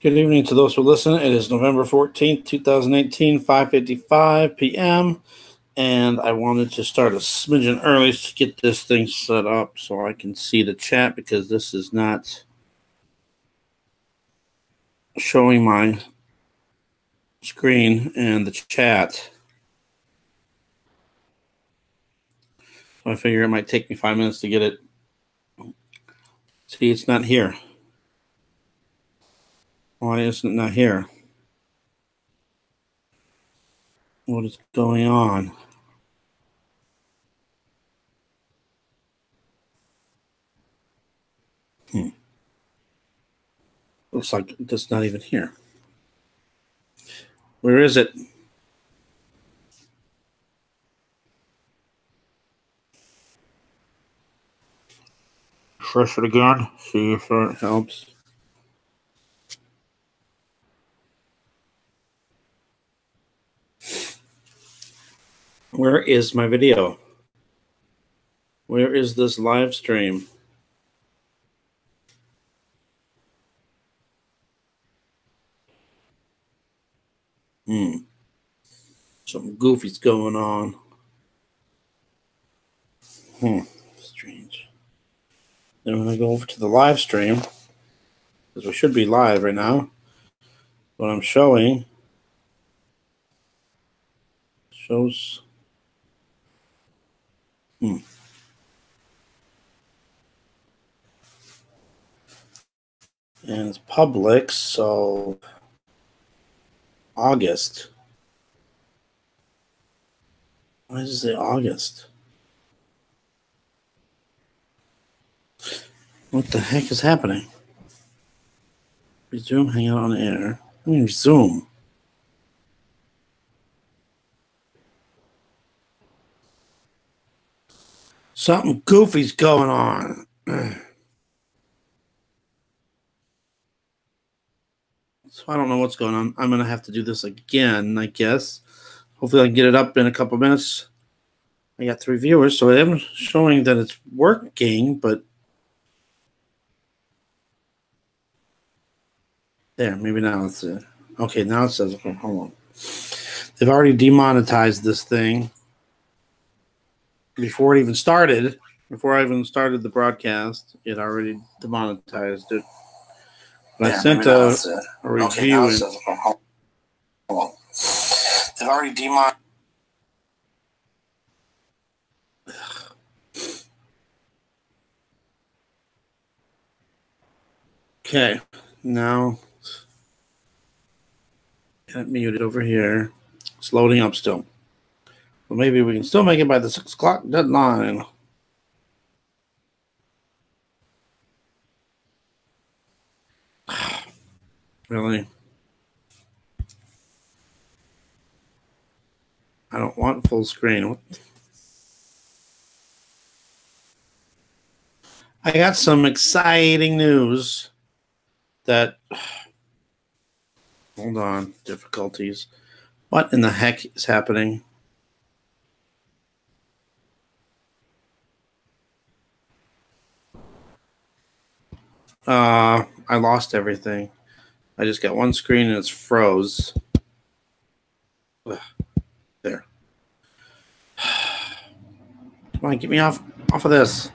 Good evening to those who listen. It is November 14th, 2018, 5:55 p.m. And I wanted to start a smidgen early to get this thing set up so I can see the chat because this is not showing my screen and the chat. So I figure it might take me 5 minutes to get it. See, it's not here. Why isn't it not here? What is going on? Looks like it's not even here. Where is it? Refresh it again. See if it helps. Where is my video? Where is this live stream? Something goofy's going on. Strange. Then when I go over to the live stream, because we should be live right now, what I'm showing shows. And it's public, so August. Why does it say August? What the heck is happening? Resume hangout on air. I mean, resume. Something goofy's going on. So I don't know what's going on. I'm going to have to do this again, I guess. Hopefully I can get it up in a couple minutes. I got 3 viewers, so I am showing that it's working, but there, maybe now it's it. Okay, now it says, okay, hold on. They've already demonetized this thing before it even started. Before I even started the broadcast, it already demonetized it. But I sent a review. Okay, now it says, hold on. They've already demonetized. Okay, now got muted over here. It's loading up still. But maybe we can still make it by the 6 o'clock deadline. Really? I don't want full screen. What? I got some exciting news that... Hold on. Difficulties. What in the heck is happening? I lost everything. I just got one screen and it's froze. Ugh. There. Come on, get me off of this.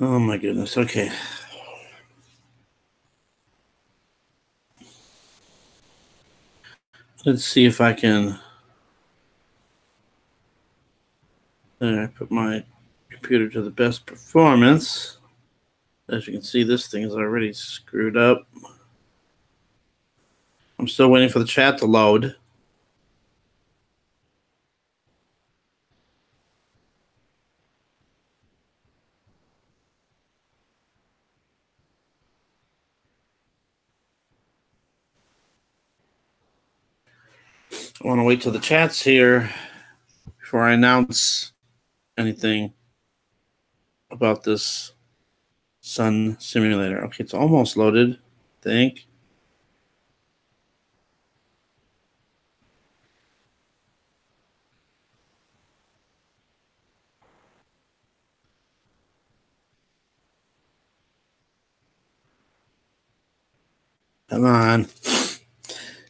Oh my goodness. Okay. Let's see if I can. There, I put my computer to the best performance. As you can see, this thing is already screwed up. I'm still waiting for the chat to load. I want to wait till the chat's here before I announce anything about this sun simulator. Okay, it's almost loaded, I think. Come on.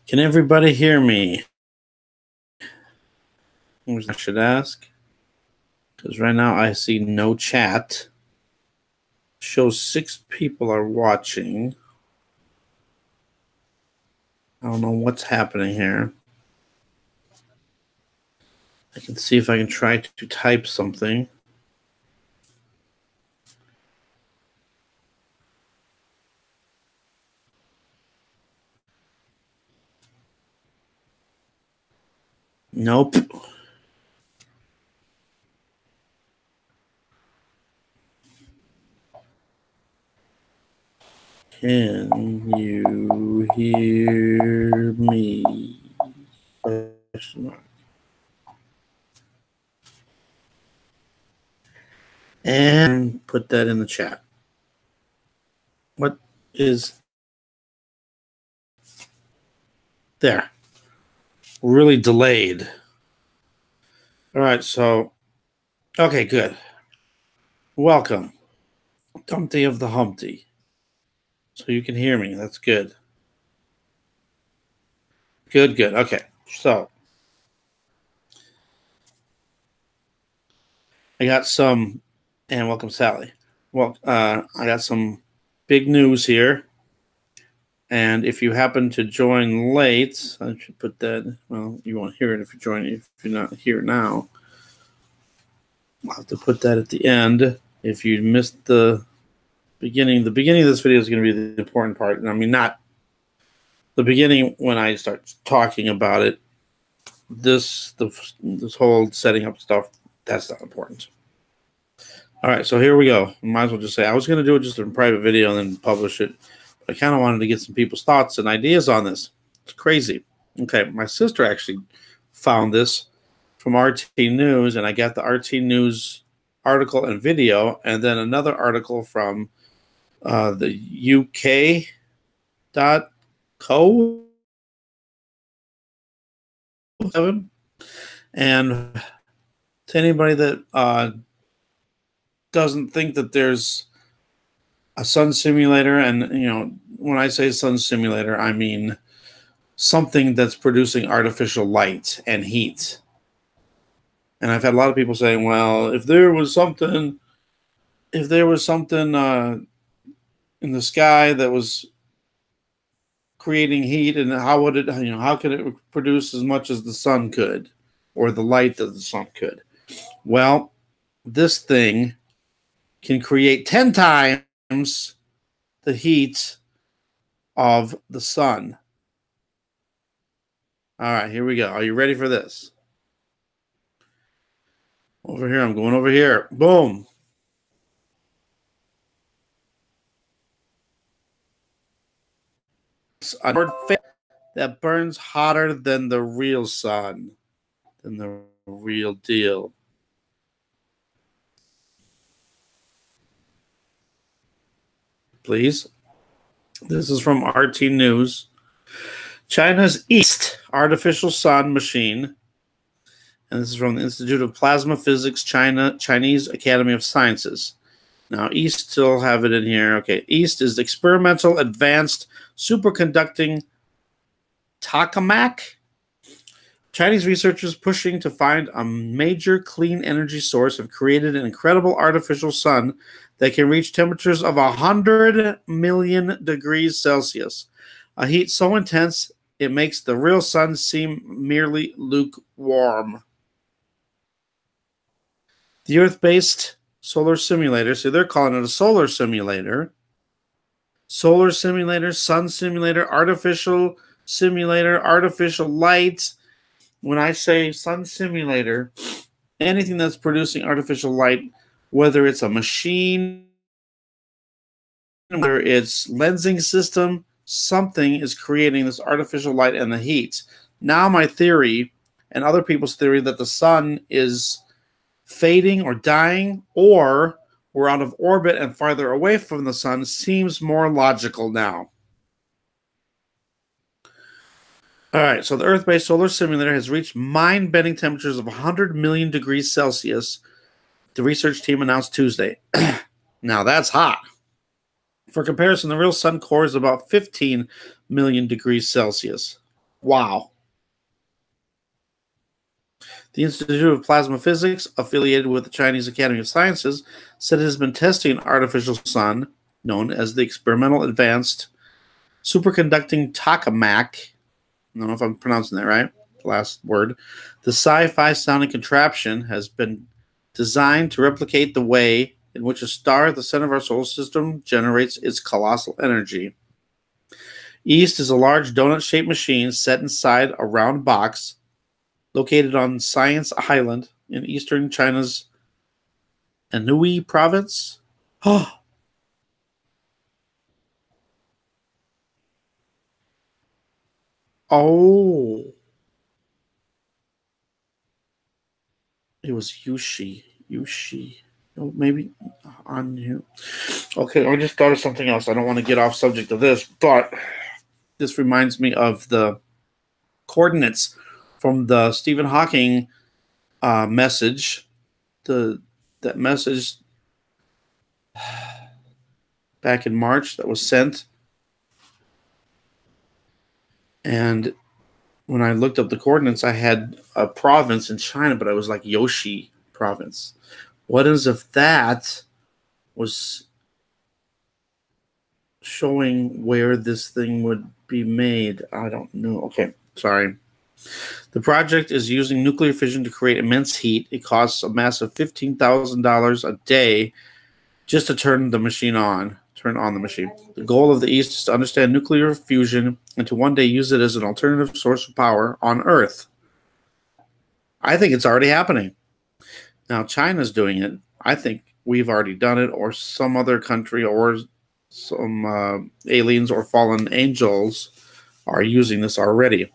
Can everybody hear me? I should ask. Because right now I see no chat. Shows 6 people are watching. I don't know what's happening here. I can see if I can try to type something. Nope. Can you hear me? And put that in the chat. What is there? Really delayed. All right, so, okay, good. Welcome. Dumpty of the Humpty. So you can hear me. That's good. Good. Okay, so I got some, and welcome, Sally. Well, I got some big news here. And if you happen to join late, I should put that, well, you won't hear it if you're not here now. I'll have to put that at the end. If you missed the beginning of this video is going to be the important part. And I mean, not the beginning when I start talking about it. This whole setting up stuff, that's not important. All right, so here we go. Might as well just say, I was going to do it just in a private video and then publish it. But I kind of wanted to get some people's thoughts and ideas on this. It's crazy. Okay, my sister actually found this from RT News, and I got the RT News article and video, and then another article from the UK.co. And to anybody that doesn't think that there's a sun simulator, and when I say sun simulator, I mean something that's producing artificial light and heat. And I've had a lot of people saying, well, if there was something in the sky that was creating heat, and how could it produce as much as the sun could, or the light that the sun could? Well, this thing can create 10 times the heat of the sun. All right, here we go. Are you ready for this? Over here, I'm going over here. Boom. It's a that burns hotter than the real sun, than the real deal. Please. This is from RT News. China's EAST artificial sun machine, and this is from the Institute of Plasma Physics, Chinese Academy of Sciences. Now, EAST still have it in here. Okay, EAST is experimental advanced superconducting tokamak. Chinese researchers pushing to find a major clean energy source have created an incredible artificial sun that can reach temperatures of 100 million degrees Celsius. A heat so intense it makes the real sun seem merely lukewarm. The Earth-based solar simulator, so they're calling it a solar simulator. Solar simulator, sun simulator, artificial simulator, artificial light. When I say sun simulator, anything that's producing artificial light, whether it's a machine, whether it's lensing system, something is creating this artificial light and the heat. Now my theory, and other people's theory, that the sun is fading or dying, or we're out of orbit and farther away from the sun, seems more logical now. All right, so the Earth-based solar simulator has reached mind-bending temperatures of 100 million degrees Celsius, the research team announced Tuesday. Now that's hot. For comparison, the real sun core is about 15 million degrees Celsius. Wow. The Institute of Plasma Physics, affiliated with the Chinese Academy of Sciences, said it has been testing an artificial sun known as the Experimental Advanced Superconducting Tokamak. I don't know if I'm pronouncing that right. The last word. The sci-fi sounding contraption has been designed to replicate the way in which a star at the center of our solar system generates its colossal energy. EAST is a large donut-shaped machine set inside a round box located on Science Island in eastern China's Anhui province. Oh. It was Yushi. Oh, maybe on you. Okay, I just thought of something else. I don't want to get off subject of this, but this reminds me of the coordinates from the Stephen Hawking message. That message back in March that was sent. And when I looked up the coordinates, I had a province in China, but I was like Yoshi province. What is if that was showing where this thing would be made? I don't know. Okay, sorry. The project is using nuclear fission to create immense heat. It costs a massive $15,000 a day just to turn on the machine. The goal of the East is to understand nuclear fusion and to one day use it as an alternative source of power on Earth. I think it's already happening. Now, China's doing it. I think we've already done it, or some other country, or some aliens or fallen angels are using this already.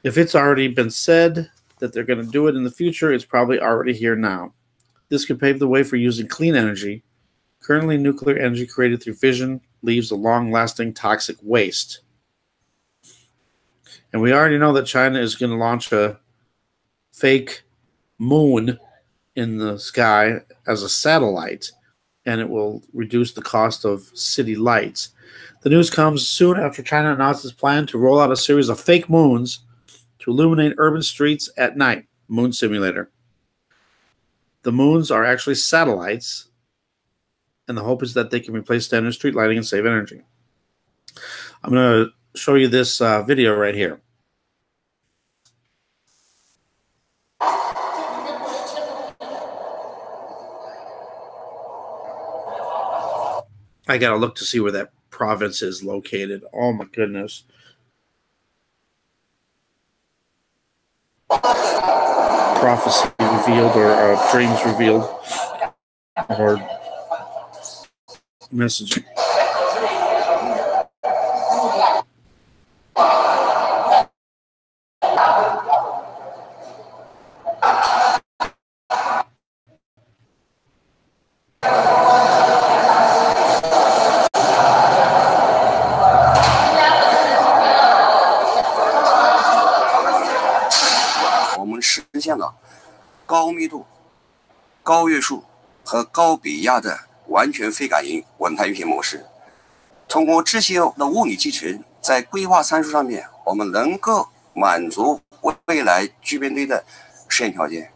If it's already been said that they're going to do it in the future, it's probably already here now. This could pave the way for using clean energy. Currently, nuclear energy created through fission leaves a long-lasting toxic waste. And we already know that China is going to launch a fake moon in the sky as a satellite, and it will reduce the cost of city lights. The news comes soon after China announced its plan to roll out a series of fake moons to illuminate urban streets at night. Moon simulator. The moons are actually satellites, and the hope is that they can replace standard street lighting and save energy. I'm going to show you this video right here. I got to look to see where that province is located. Oh, my goodness. Prophecy revealed, or dreams revealed, or messaging.高密度、高约束和高比压的完全非感应稳态运行模式。通过这些的物理集成，在规划参数上面，我们能够满足未来聚变堆的实验条件。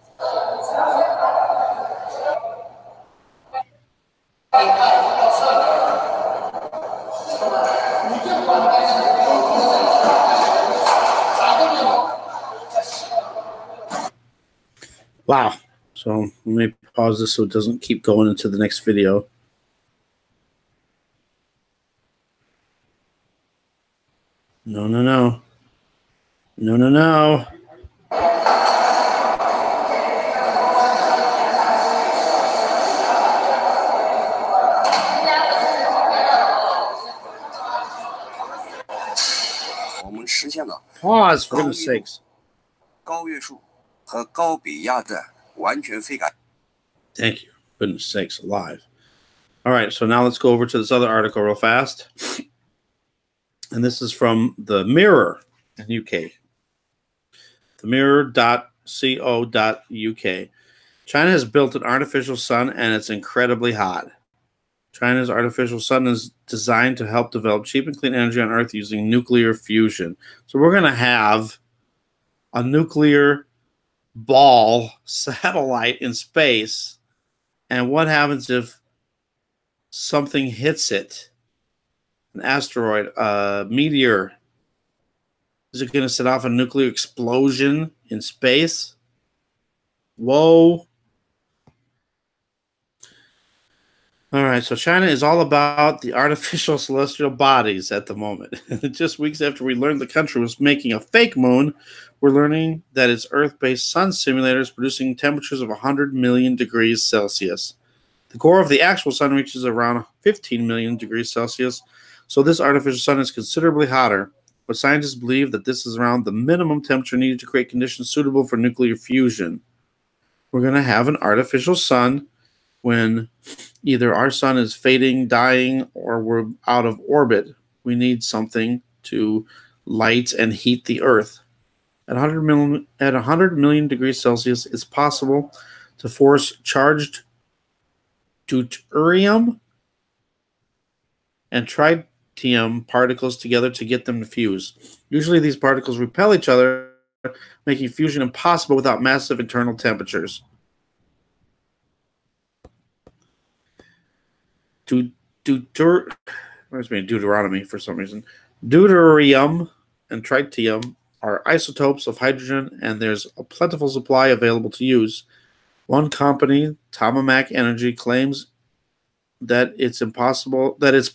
Wow. So let me pause this so it doesn't keep going into the next video. No, no, no. No, no, no. Pause, for goodness sakes. 高约束和高比压的完全非感。Thank you. Goodness sakes alive. All right, so now let's go over to this other article real fast. And this is from the Mirror in UK. Themirror.co.uk. China has built an artificial sun and it's incredibly hot. China's artificial sun is designed to help develop cheap and clean energy on Earth using nuclear fusion. So we're going to have a nuclear ball satellite in space. And what happens if something hits it? An asteroid, a meteor. Is it going to set off a nuclear explosion in space? Whoa. All right, so China is all about the artificial celestial bodies at the moment. Just weeks after we learned the country was making a fake moon, we're learning that its Earth-based sun simulator is producing temperatures of 100 million degrees Celsius. The core of the actual sun reaches around 15 million degrees Celsius, so this artificial sun is considerably hotter, but scientists believe that this is around the minimum temperature needed to create conditions suitable for nuclear fusion. We're going to have an artificial sun when either our sun is fading, dying, or we're out of orbit. We need something to light and heat the Earth. At 100 million degrees Celsius, it's possible to force charged deuterium and tritium particles together to get them to fuse. Usually these particles repel each other, making fusion impossible without massive internal temperatures. Reminds me of Deuteronomy for some reason. Deuterium and tritium are isotopes of hydrogen, and there's a plentiful supply available to use. One company, Tamamac Energy, claims that it's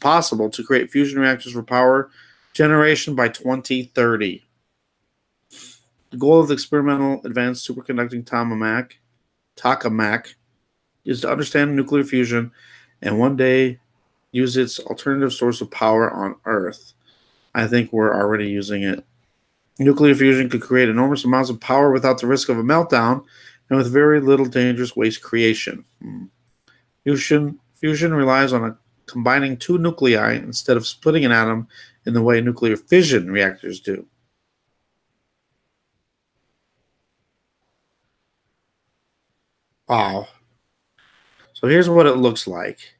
possible to create fusion reactors for power generation by 2030. The goal of the experimental advanced superconducting tokamak is to understand nuclear fusion and one day use its alternative source of power on Earth. I think we're already using it. Nuclear fusion could create enormous amounts of power without the risk of a meltdown and with very little dangerous waste creation. Fusion relies on combining two nuclei instead of splitting an atom in the way nuclear fission reactors do. Wow. So here's what it looks like.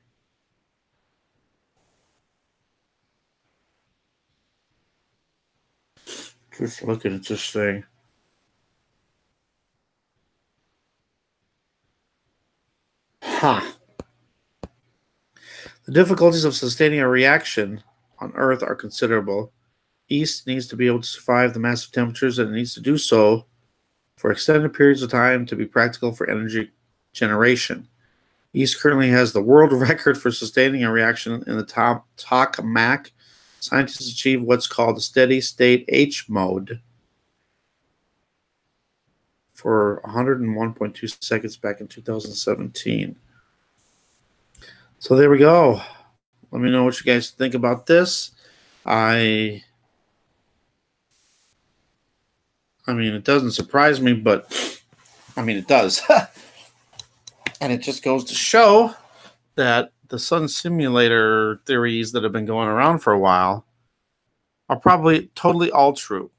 Just looking at this thing. The difficulties of sustaining a reaction on Earth are considerable. East needs to be able to survive the massive temperatures, and it needs to do so for extended periods of time to be practical for energy generation. East currently has the world record for sustaining a reaction in the tokamak. Scientists achieve what's called a steady-state H mode for 101.2 seconds back in 2017. So there we go. Let me know what you guys think about this. I mean, it doesn't surprise me, but I mean, it does. And it just goes to show that the sun simulator theories that have been going around for a while are probably totally all true.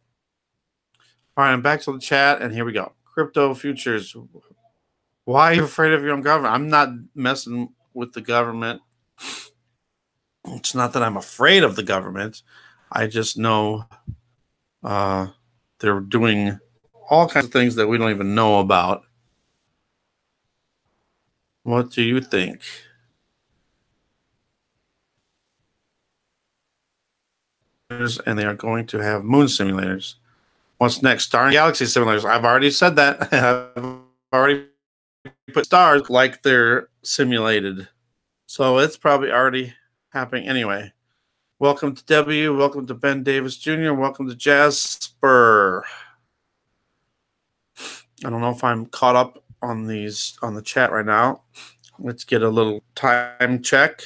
All right, I'm back to the chat, and here we go. Crypto futures. Why are you afraid of your own government? I'm not messing with the government. It's not that I'm afraid of the government. I just know they're doing all kinds of things that we don't even know about. What do you think? And they are going to have moon simulators. What's next? Star and galaxy simulators. I've already said that. I've already put stars like they're simulated. So it's probably already happening anyway. Welcome to W. Welcome to Ben Davis Jr. Welcome to Jasper. I don't know if I'm caught up on these on the chat right now. Let's get a little time check.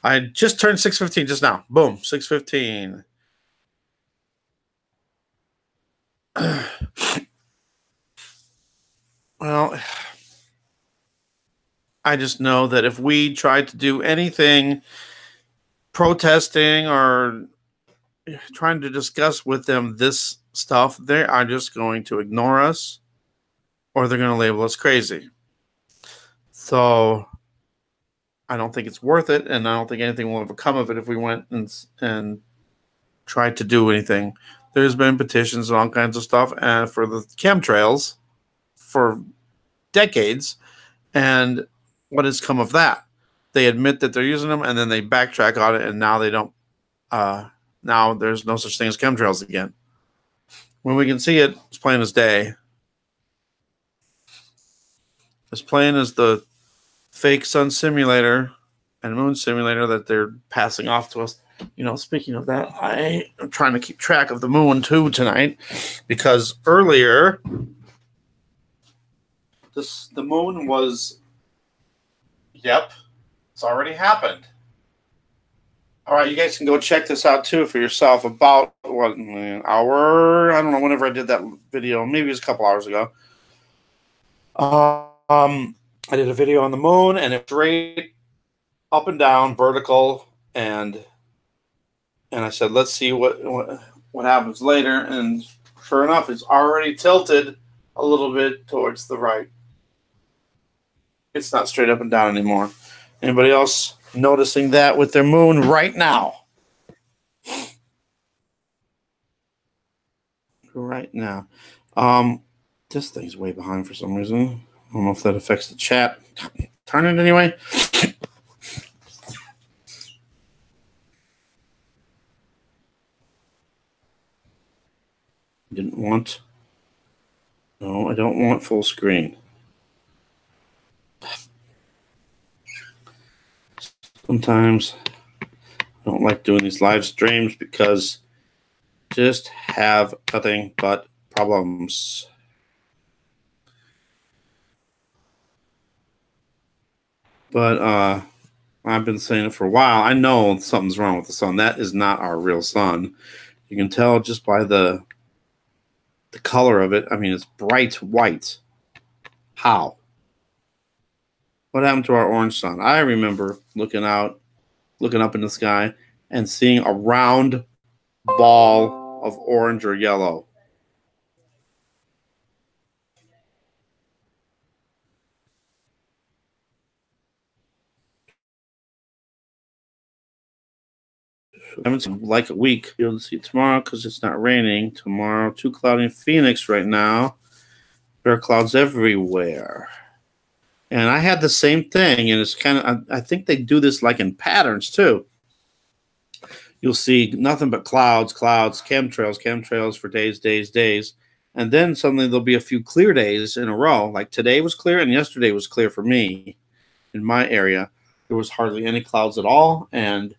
I just turned 6:15 just now. Boom, 6:15. Well, I just know that if we try to do anything protesting or trying to discuss with them this stuff, they are just going to ignore us or they're going to label us crazy. So, I don't think it's worth it, and I don't think anything will ever come of it if we went and tried to do anything. There's been petitions and all kinds of stuff and for the chemtrails for decades, and what has come of that? They admit that they're using them, and then they backtrack on it, and now they don't. Now there's no such thing as chemtrails again. When we can see it, it's plain as day. As plain as the fake sun simulator and moon simulator that they're passing off to us. You know, speaking of that, I am trying to keep track of the moon too tonight, because earlier the moon was, yep, it's already happened. All right, you guys can go check this out too for yourself. About what, an hour? I don't know. Whenever I did that video, maybe it was a couple hours ago. I did a video on the moon, and it's straight up and down, vertical, and I said, let's see what happens later. And sure enough, it's already tilted a little bit towards the right. It's not straight up and down anymore. Anybody else noticing that with their moon right now? Right now. This thing's way behind for some reason. I don't know if that affects the chat. Turn it anyway. Didn't want. No, I don't want full screen. Sometimes I don't like doing these live streams because just have nothing but problems. But I've been saying it for a while. I know something's wrong with the sun. That is not our real sun. You can tell just by the color of it. I mean, it's bright white. How? What happened to our orange sun? I remember looking up in the sky and seeing a round ball of orange or yellow. I haven't seen like a week. You'll be able to see it tomorrow because it's not raining. Tomorrow, too cloudy in Phoenix right now. There are clouds everywhere. And I had the same thing, and it's kind of, I think they do this like in patterns too. You'll see nothing but clouds, chemtrails for days. And then suddenly there'll be a few clear days in a row. Like today was clear and yesterday was clear for me in my area. There was hardly any clouds at all, and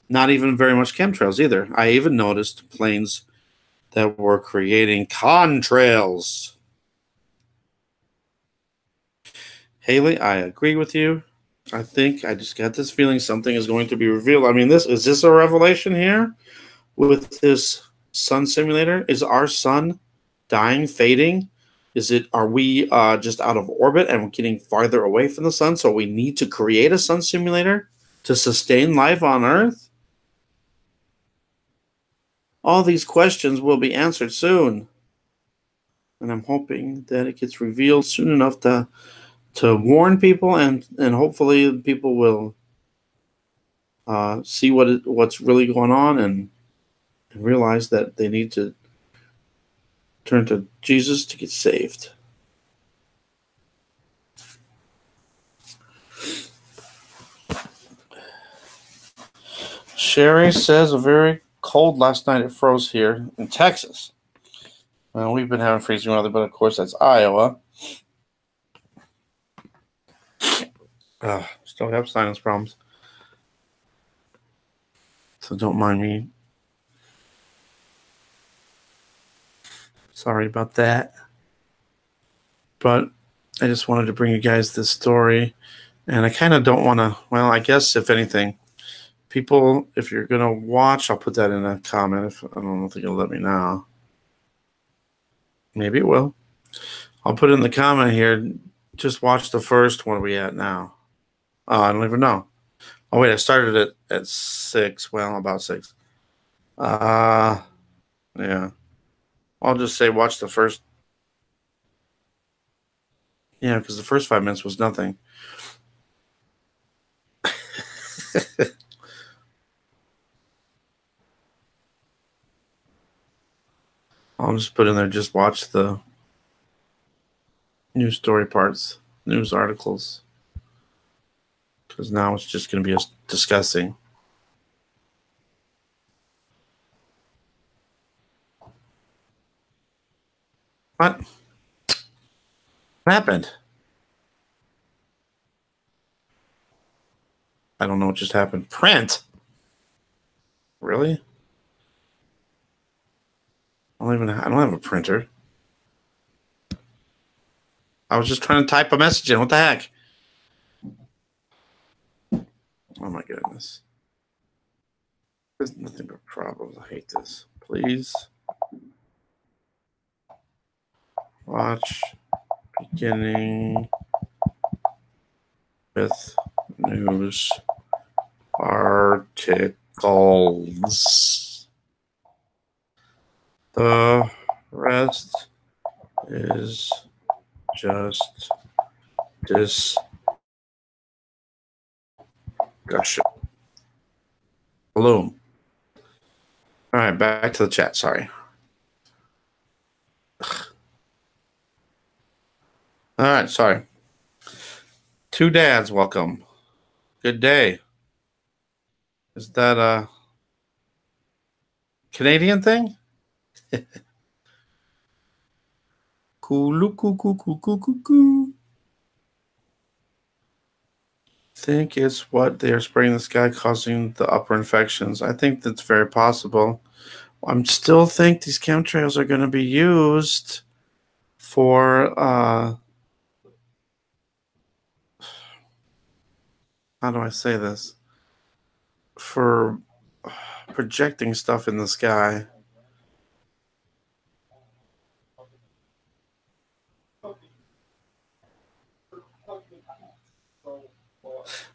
not even very much chemtrails either. I even noticed planes that were creating contrails. Haley, I agree with you. I think I just got this feeling something is going to be revealed. I mean, is this a revelation here with this sun simulator? Is our sun dying, fading? Are we just out of orbit and getting farther away from the sun? So we need to create a sun simulator to sustain life on Earth? All these questions will be answered soon. And I'm hoping that it gets revealed soon enough to warn people, and hopefully people will see what's really going on and realize that they need to turn to Jesus to get saved. Sherry says a very cold last night. It froze here in Texas. Well, we've been having freezing weather, but of course that's Iowa. Still have sinus problems. So don't mind me. Sorry about that. But I just wanted to bring you guys this story. And I kind of don't want to, well, I guess if anything, people, if you're going to watch, I'll put that in a comment. I don't think it'll let me now. Maybe it will. I'll put it in the comment here. Just watch the first. What are we at now? I don't even know. Oh, wait, I started it at 6. Well, about 6. Yeah. I'll just say watch the first. Yeah, because the first 5 minutes was nothing. I'll just put in there, just watch the news story parts, news articles. Because now it's just going to be us discussing. What happened? I don't know what just happened. Print? Really? I don't have a printer. I was just trying to type a message in. What the heck? Oh my goodness. There's nothing but problems. I hate this. Please watch beginning with news articles. The rest is just discussion. Bloom. All right, back to the chat. Sorry. All right, sorry. Two dads, welcome. Good day. Is that a Canadian thing? Cool. Think it's what they are spraying the sky causing the upper infections. I think that's very possible. I still think these chemtrails are going to be used for how do I say this? For projecting stuff in the sky.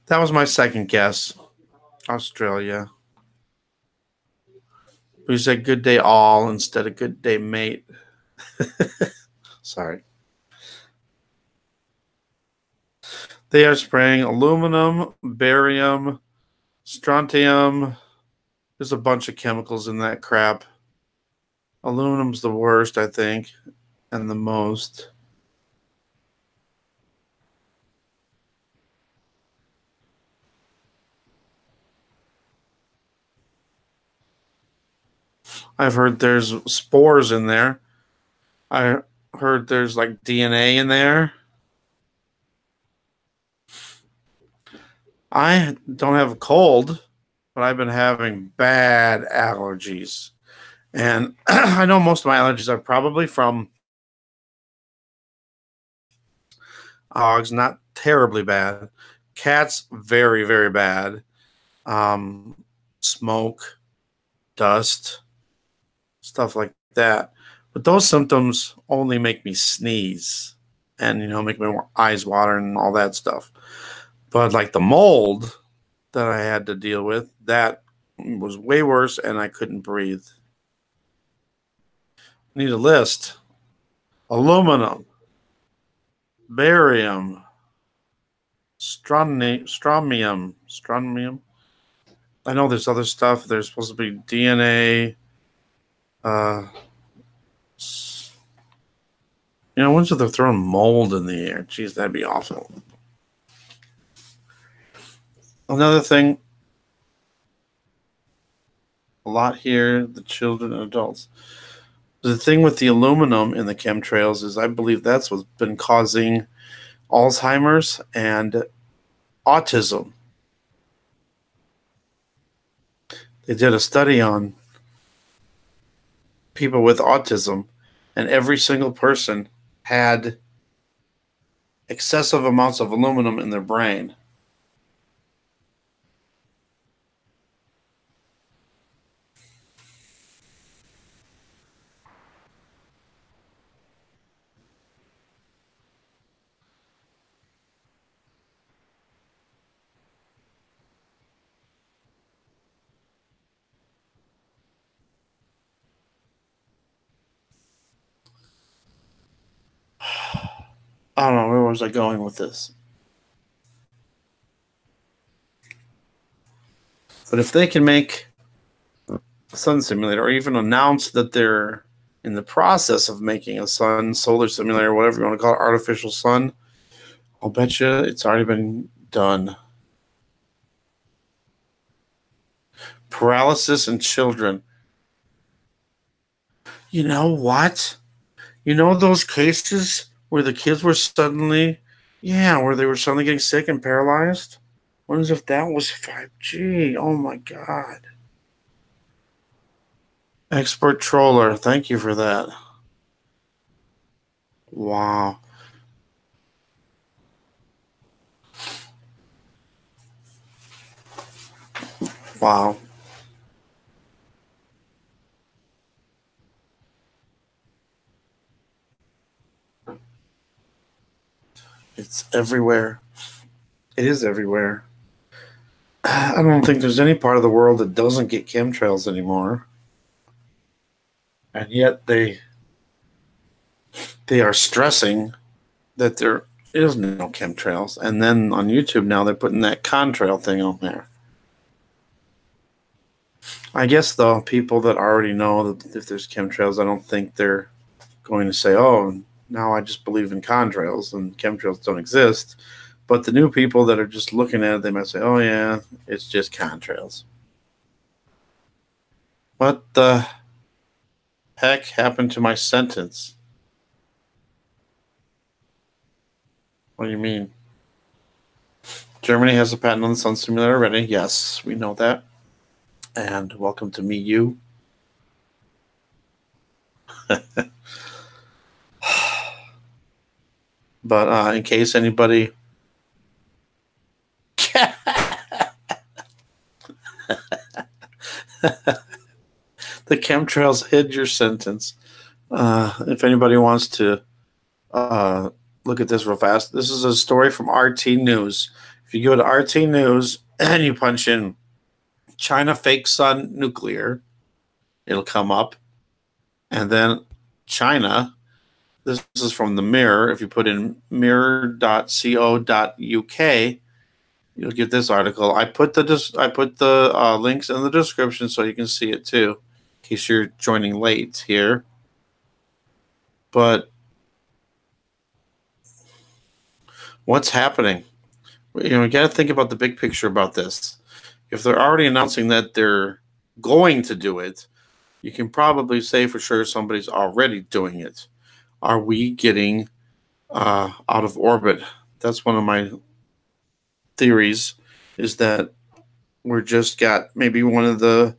That was my second guess. Australia. We said good day all instead of good day mate. Sorry. They are spraying aluminum, barium, strontium. There's a bunch of chemicals in that crap. Aluminum's the worst, I think, and the most. I've heard there's spores in there. I heard there's like DNA in there. I don't have a cold, but I've been having bad allergies. And I know most of my allergies are probably from hogs, not terribly bad. Cats, very, very bad. Smoke, dust, stuff like that. But those symptoms only make me sneeze and, make my eyes water and all that stuff. But like the mold that I had to deal with, that was way worse and I couldn't breathe. Need a list. Aluminum, barium, strontium. I know there's other stuff. There's supposed to be DNA. Once they're throwing mold in the air, geez, that'd be awful. Another thing, a lot here, the children and adults. The thing with the aluminum in the chemtrails is I believe that's what's been causing Alzheimer's and autism. They did a study on people with autism, and every single person had excessive amounts of aluminum in their brain. I don't know, where was I going with this? But if they can make a sun simulator, or even announce that they're in the process of making a solar simulator, whatever you want to call it, artificial sun, I'll bet you it's already been done. Paralysis in children. You know what? You know those cases where the kids were suddenly, where they were suddenly getting sick and paralyzed? I wonder if that was 5G. Oh my God. Expert troller. Thank you for that. Wow. Wow. It's everywhere. It is everywhere. I don't think there's any part of the world that doesn't get chemtrails anymore. And yet they are stressing that there is no chemtrails. And then on YouTube now they're putting that contrail thing on there. I guess, though, people that already know that if there's chemtrails, I don't think they're going to say, oh, now I just believe in contrails and chemtrails don't exist. But the new people that are just looking at it, they might say, oh, yeah, it's just contrails. What the heck happened to my sentence? What do you mean? Germany has a patent on the sun simulator already. Yes, we know that. And welcome to me, you. But in case anybody... The chemtrails hid your sentence. If anybody wants to look at this real fast, this is a story from RT News. If you go to RT News and you punch in China fake sun nuclear, it'll come up. And then China, this is from the Mirror. If you put in mirror.co.uk, you'll get this article. I put the links in the description so you can see it too, in case you're joining late here. But what's happening? You got to think about the big picture about this. If they're already announcing that they're going to do it, you can probably say for sure somebody's already doing it. Are we getting out of orbit? That's one of my theories, is that we're just got maybe one of the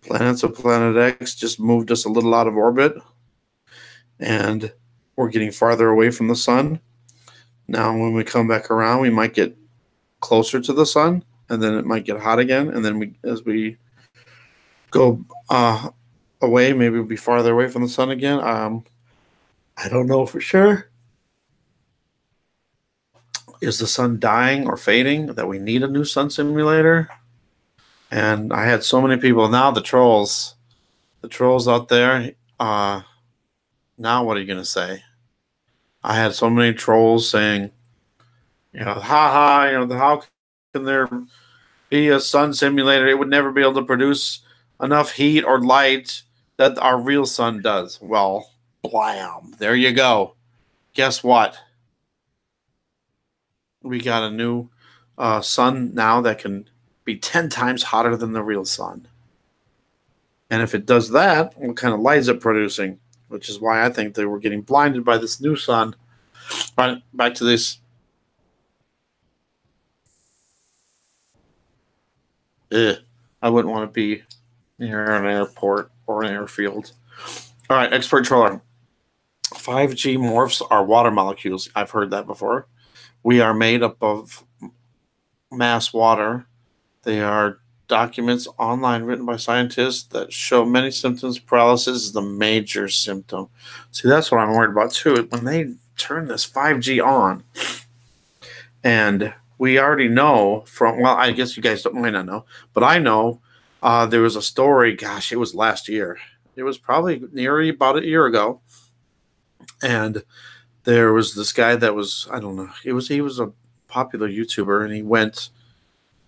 planets of Planet X just moved us a little out of orbit, and we're getting farther away from the sun. Now, when we come back around, we might get closer to the sun, and then it might get hot again, and then as we go away, maybe we'll be farther away from the sun again. I don't know for sure. Is the sun dying or fading that we need a new sun simulator? And I had so many people. Now the trolls out there, now what are you going to say? I had so many trolls saying, how can there be a sun simulator? It would never be able to produce enough heat or light that our real sun does. Well, blam, there you go. Guess what? We got a new sun now that can be 10 times hotter than the real sun. And if it does that, what kind of light is it producing? Which is why I think they were getting blinded by this new sun. Right, back to this. I wouldn't want to be near an airport or an airfield. All right, expert troller. 5G morphs are water molecules. I've heard that before. We are made up of mass water. They are documents online written by scientists that show many symptoms. Paralysis is the major symptom. See, that's what I'm worried about too. When they turn this 5G on, and we already know from, well, I guess you guys might not know, but I know there was a story, gosh, it was last year. It was probably nearly about a year ago. And there was this guy that was, I don't know, he was a popular YouTuber, and he went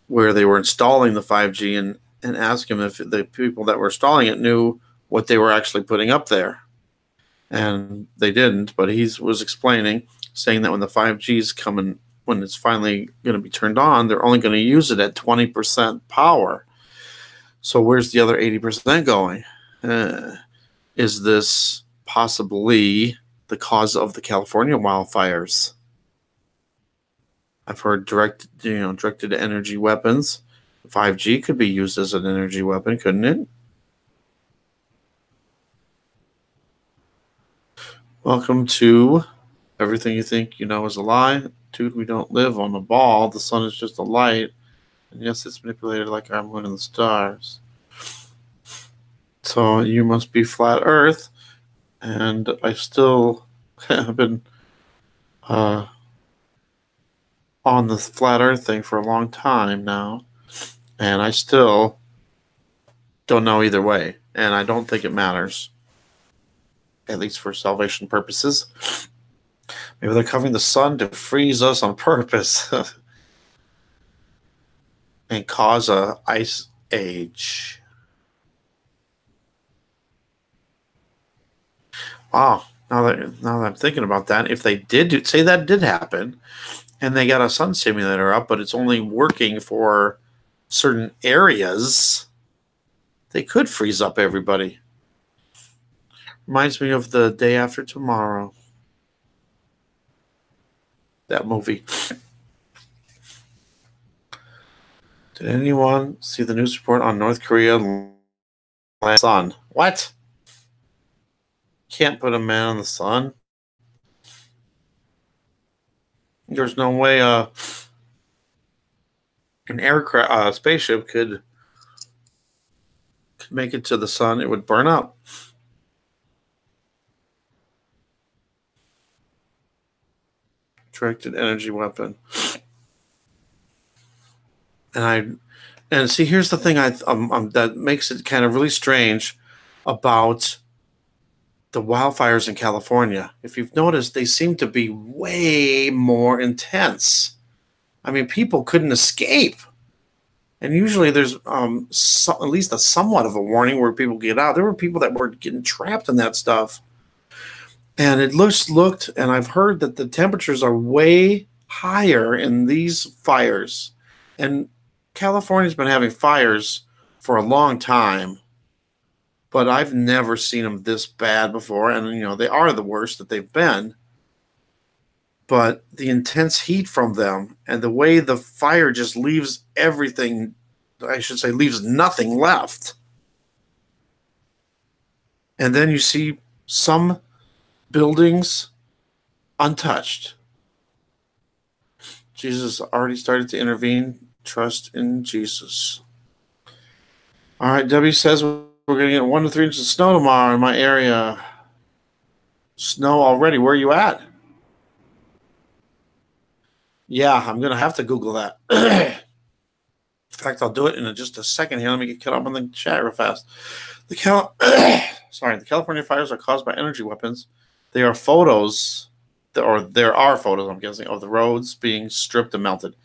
where they were installing the 5G, and ask him if the people that were installing it knew what they were actually putting up there. And they didn't, but he was explaining, saying that when the 5G is coming, when it's finally going to be turned on, they're only going to use it at 20% power. So where's the other 80% going? Is this possibly the cause of the California wildfires? I've heard directed energy weapons. 5G could be used as an energy weapon, couldn't it? Welcome to Everything You Think You Know Is a Lie. Dude, we don't live on a ball. The sun is just a light. And yes, it's manipulated like our moon and the stars. So you must be flat Earth. And I still have been on the flat Earth thing for a long time now. And I still don't know either way. And I don't think it matters. At least for salvation purposes. Maybe they're covering the sun to freeze us on purpose. And cause a ice age. Wow. Now that I'm thinking about that, if they did say that did happen, and they got a sun simulator up, but it's only working for certain areas, they could freeze up everybody. Reminds me of The Day After Tomorrow. That movie. Did anyone see the news report on North Korea sun? What? Can't put a man on the sun? There's no way an aircraft, spaceship could make it to the sun. It would burn up. Directed energy weapon. And see, here's the thing that makes it kind of really strange about the wildfires in California. If you've noticed, they seem to be way more intense. I mean, people couldn't escape. And usually there's at least a somewhat of a warning where people get out. There were people that were getting trapped in that stuff. And it looked, and I've heard that the temperatures are way higher in these fires. And California's been having fires for a long time, but I've never seen them this bad before. And, they are the worst that they've been. But the intense heat from them and the way the fire just leaves everything, leaves nothing left. And then you see some buildings untouched. Jesus already started to intervene. Trust in Jesus. All right, Debbie says we're going to get 1 to 3 inches of snow tomorrow in my area. Snow already. Where are you at? Yeah, I'm going to have to Google that. In fact, I'll do it in just a second here. Let me get caught up on the chat real fast. The California fires are caused by energy weapons. There are photos, I'm guessing, of the roads being stripped and melted.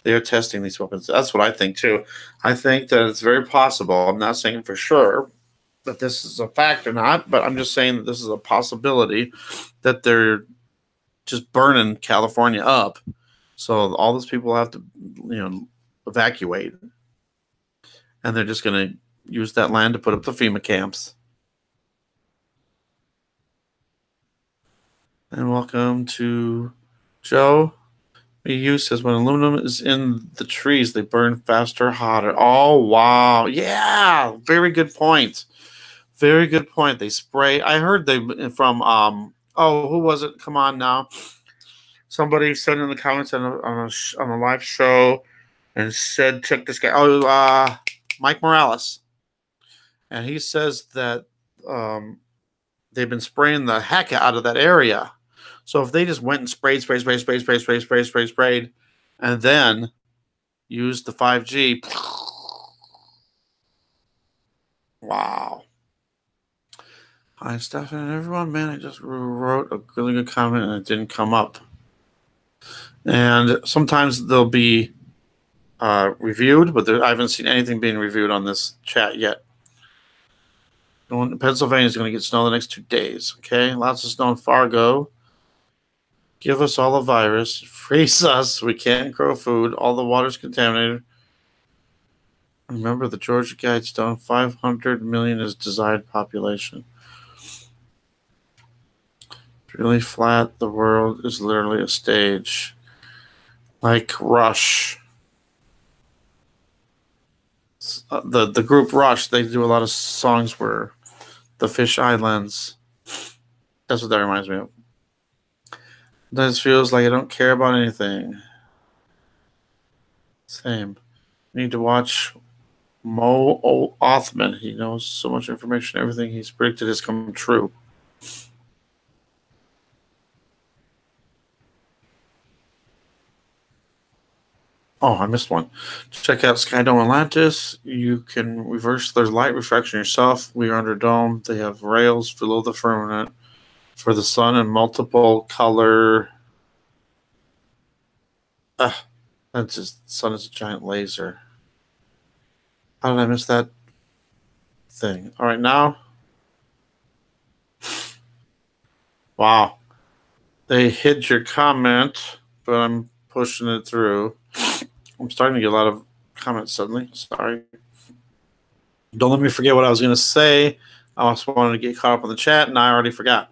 They are testing these weapons. That's what I think, too. I think that it's very possible. I'm not saying for sure that this is a fact or not, but I'm just saying that this is a possibility that they're just burning California up. So all those people have to, evacuate. And they're just going to use that land to put up the FEMA camps. And welcome to Joe. BU says when aluminum is in the trees, they burn faster, hotter. Oh, wow. Yeah. Very good point. Very good point. They spray. I heard from, who was it? Come on now. Somebody said in the comments on a live show and said, check this guy. Oh, Mike Morales. And he says that they've been spraying the heck out of that area. So if they just went and sprayed, and then used the 5G, wow. Hi, Stefan and everyone. Man, I just wrote a really good comment and it didn't come up. And sometimes there'll be reviewed, but I haven't seen anything being reviewed on this chat yet. Pennsylvania is going to get snow the next 2 days. Okay, lots of snow in Fargo. Give us all the virus. Freeze us. We can't grow food. All the water's contaminated. Remember the Georgia Guidestone. 500 million is desired population. Really flat. The world is literally a stage. Like Rush. The group Rush, they do a lot of songs where the Fish Islands. That's what that reminds me of. This feels like I don't care about anything. Same. Need to watch Mo Othman. He knows so much information. Everything he's predicted has come true. Oh, I missed one. Check out Skydome Atlantis. You can reverse their light refraction yourself. We are under dome. They have rails below the firmament for the sun and multiple color. That's just the sun is a giant laser. How did I miss that thing? All right, now. Wow. They hid your comment, but I'm pushing it through. I'm starting to get a lot of comments suddenly. Sorry. Don't let me forget what I was going to say. I also wanted to get caught up on the chat, and I already forgot.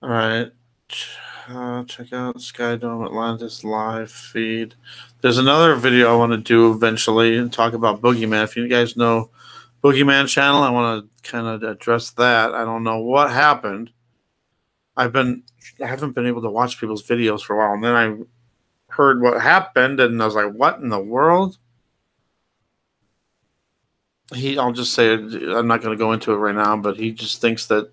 All right. Check out Skydome Atlantis live feed. There's another video I want to do eventually and talk about Boogeyman. If you guys know Boogeyman channel, I want to kind of address that. I don't know what happened. I haven't been able to watch people's videos for a while, and then I heard what happened, and I was like, what in the world? I'll just say it, I'm not going to go into it right now, but he just thinks that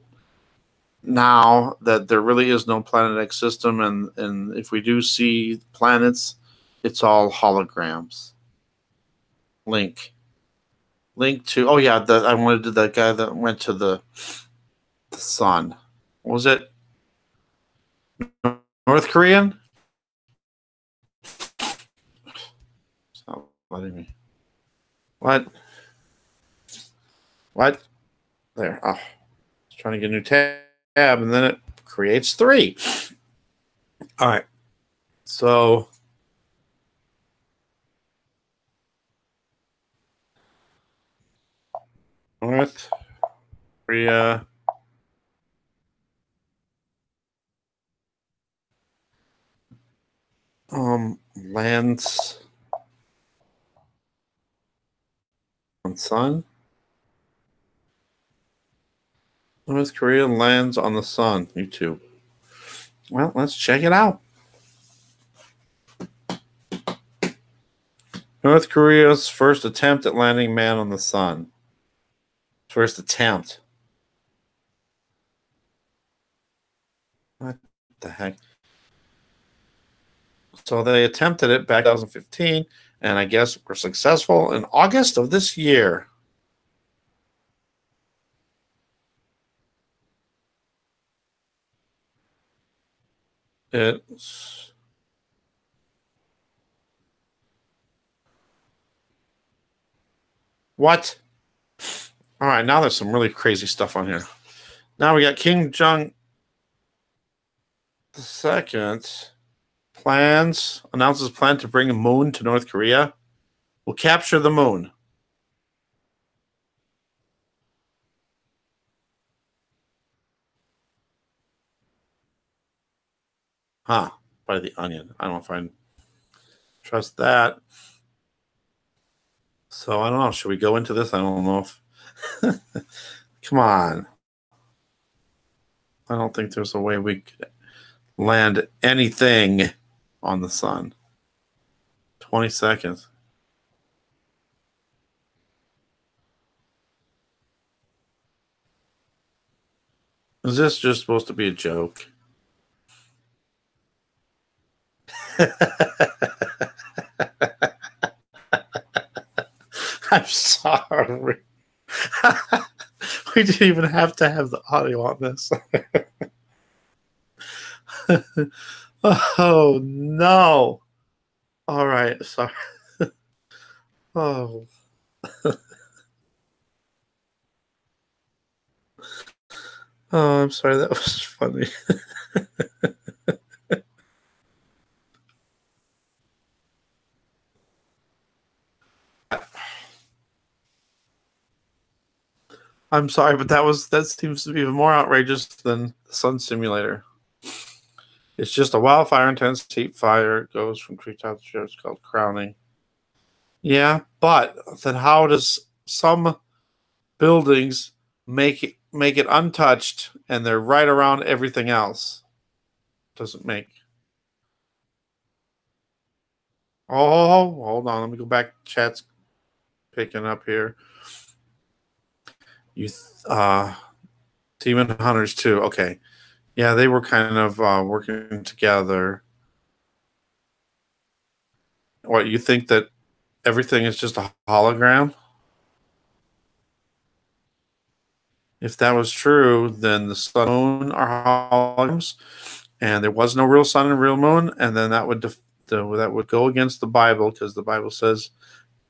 now that there really is no Planet X system, and if we do see planets, it's all holograms. Link to, oh yeah, I wanted to that guy that went to the sun. What was it? North Korean? It's not letting me. What? There. Oh, trying to get a new tab, and then it creates 3. All right. So North Korea. Lands on sun. North Korea lands on the sun. YouTube. Well, let's check it out. North Korea's first attempt at landing man on the sun. First attempt. What the heck? So they attempted it back in 2015, and I guess were successful in August of this year. It's what? All right, now there's some really crazy stuff on here. Now we got Kim Jong II announces plan to bring a moon to North Korea. We'll capture the moon. Huh, by the Onion. I don't know if I trust that. So I don't know. Should we go into this? I don't know if... Come on. I don't think there's a way we could land anything on the sun. 20 seconds. Is this just supposed to be a joke? I'm sorry. We didn't even have to have the audio on this. Oh, no. All right. Sorry. Oh. Oh, I'm sorry. That was funny. I'm sorry, but that seems to be even more outrageous than the sun simulator. It's just a wildfire intense heat fire. It goes from treetop to tree. It's called crowning. Yeah, but then how does some buildings make it untouched and they're right around everything else? Doesn't make. Oh, hold on. Let me go back. Chat's picking up here. You, Demon Hunters too. Okay, yeah, they were kind of working together. What, you think that everything is just a hologram? If that was true, then the sun and moon are holograms, and there was no real sun and real moon, and then that would that would go against the Bible, because the Bible says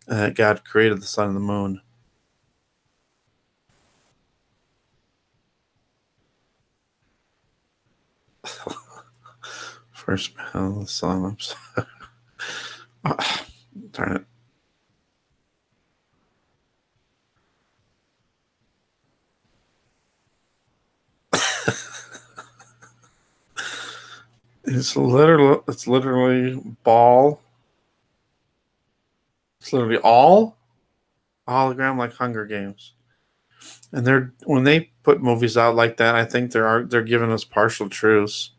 God created the sun and the moon. First man of the sun. I'm sorry. Oh, darn it. It's literally ball. It's literally all a hologram, like Hunger Games. And when they put movies out like that, I think they're giving us partial truths.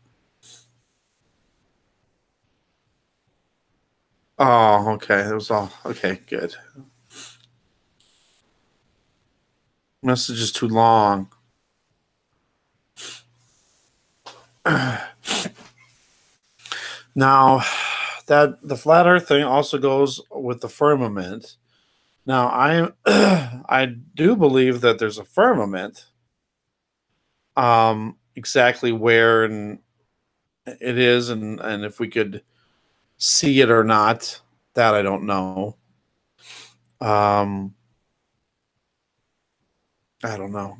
Oh, okay. It was all okay. Good. Message is too long. Now, that the flat Earth thing also goes with the firmament. Now, I do believe that there's a firmament. Exactly where and it is, and if we could see it or not, that I don't know. I don't know,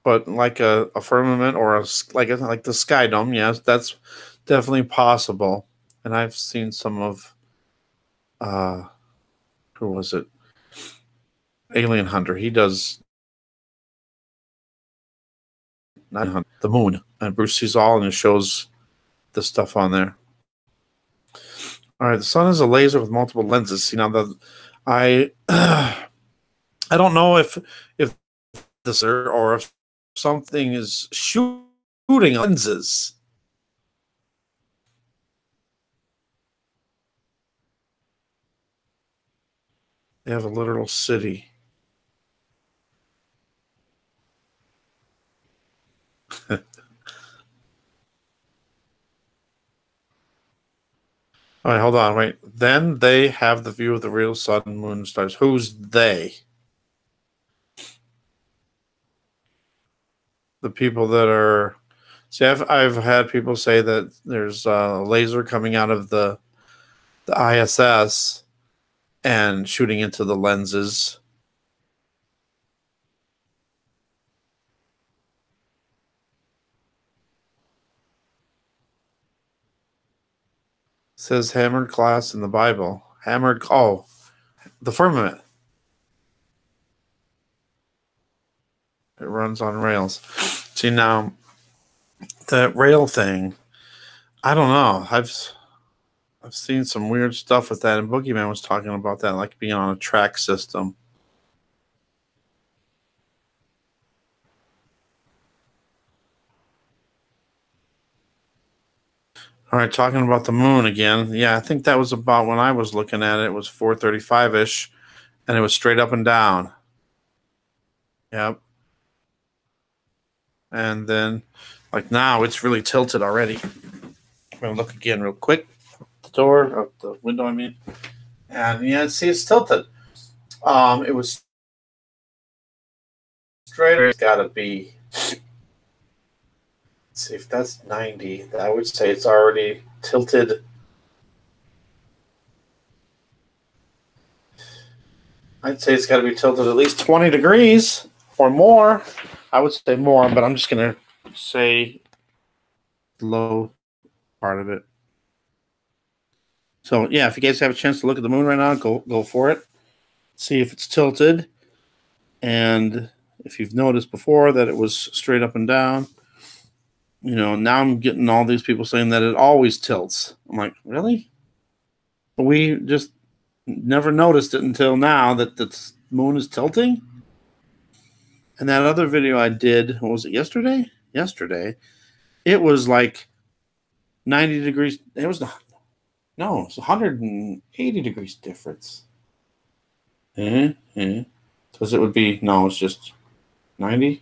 but like a firmament or like the sky dome, yes, that's definitely possible. And I've seen some of who was it? Alien Hunter. He does not hunt the moon, and Bruce sees all, and it shows the stuff on there. All right, the sun is a laser with multiple lenses. See, now the I I don't know if this or if something is shooting lenses. They have a literal city. All right, hold on, wait. Then they have the view of the real sun, moon, and stars. Who's they? The people that are. See, I've had people say that there's a laser coming out of the ISS and shooting into the lenses. It says hammered glass in the Bible. Hammered. Oh, the firmament. It runs on rails. See, now that rail thing, I don't know. I've seen some weird stuff with that, and Boogeyman was talking about that, like being on a track system. All right, talking about the moon again. Yeah, I think that was about when I was looking at it. It was 435-ish, and it was straight up and down. Yep. And then, like now, it's really tilted already. I'm gonna look again real quick. The door, up the window, I mean. And yeah, see, it's tilted. It was straight. It's got to be. Let's see if that's 90. I would say it's already tilted I'd say it's got to be tilted at least 20 degrees or more. I would say more, but I'm just going to say the low part of it. So, yeah, if you guys have a chance to look at the moon right now, go for it. See if it's tilted. And if you've noticed before that it was straight up and down, now I'm getting all these people saying that it always tilts. I'm like, really? We just never noticed it until now that the moon is tilting. And that other video I did, what was it, yesterday? Yesterday, it was like 90 degrees. It was 180 degrees difference. Because it would be, no, it's just 90.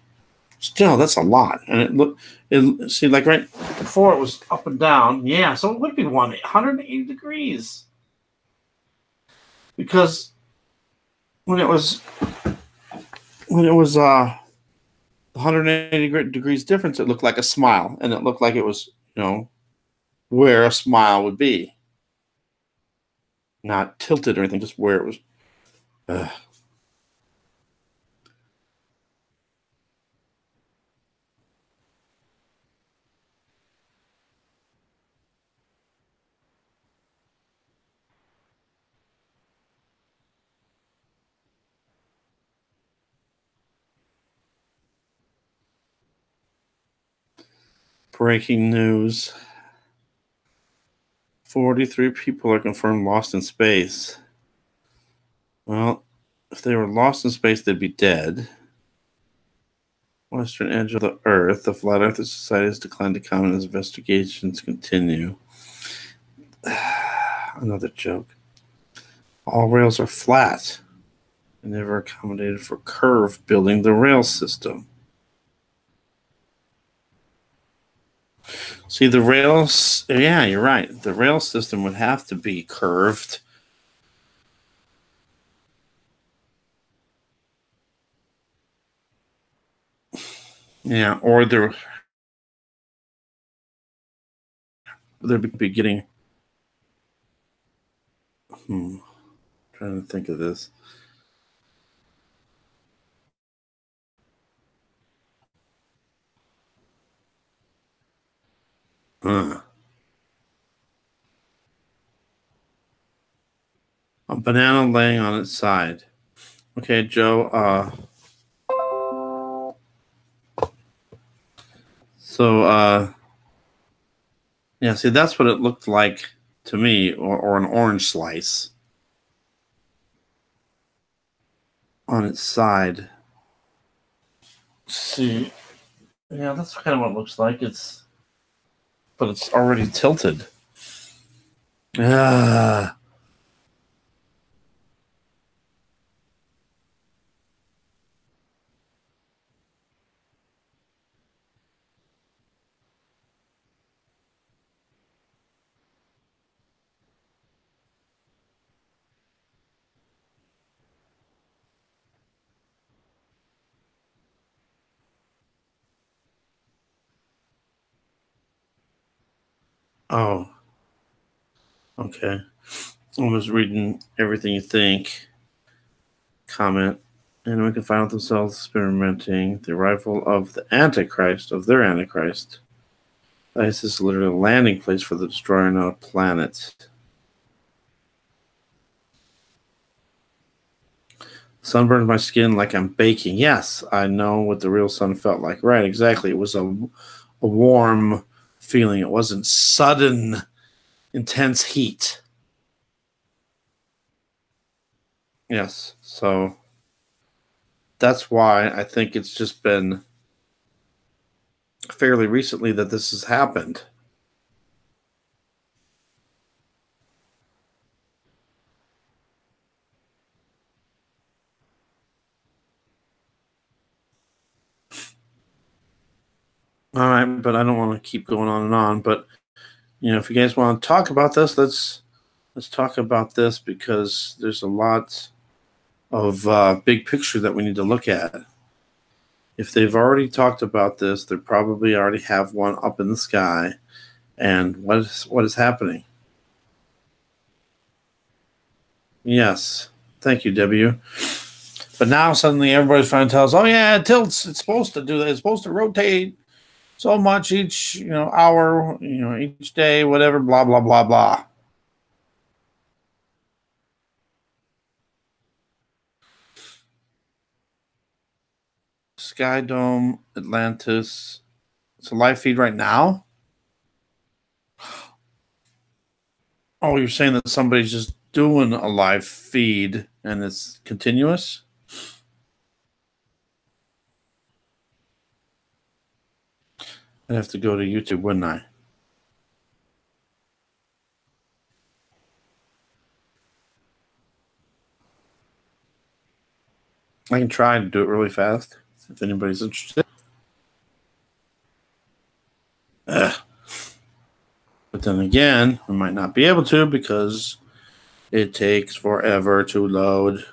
Still, that's a lot. And see, like right before it was up and down. Yeah, so it would be 180 degrees. Because when it was 180 degrees difference, it looked like a smile, and it looked like it was, where a smile would be. Not tilted or anything, just where it was. Breaking news. 43 people are confirmed lost in space. Well, if they were lost in space, they'd be dead. Western edge of the Earth. The Flat Earth Society has declined to comment as investigations continue. Another joke. All rails are flat and never accommodated for curve building the rail system. See, the rails, yeah, you're right. The rail system would have to be curved. Yeah, or they'd be getting. Trying to think of this. A banana laying on its side. Okay, Joe. Yeah, see, that's what it looked like to me, or an orange slice on its side. See, yeah, that's kind of what it looks like. But it's already tilted. Oh, okay. I was reading everything you think. Comment. And we can find themselves experimenting the arrival of the Antichrist, of their Antichrist. This is literally a landing place for the destroyer, not a planet. Sun burned my skin like I'm baking. Yes, I know what the real sun felt like. Right, exactly. It was a warm feeling. It wasn't sudden, intense heat. Yes, so that's why I think it's just been fairly recently that this has happened. All right, but I don't want to keep going on and on. But if you guys want to talk about this, let's talk about this, because there's a lot of big picture that we need to look at. If they've already talked about this, they probably already have one up in the sky. And what is happening? Yes, thank you, W. But now suddenly everybody's trying to tell us, oh yeah, it tilts. It's supposed to do that. It's supposed to rotate so much each, hour, each day, whatever, blah, blah, blah, blah. Sky Dome, Atlantis. It's a live feed right now? Oh, you're saying that somebody's just doing a live feed and it's continuous? I'd have to go to YouTube, wouldn't I? I can try to do it really fast if anybody's interested. But then again, I might not be able to because it takes forever to load.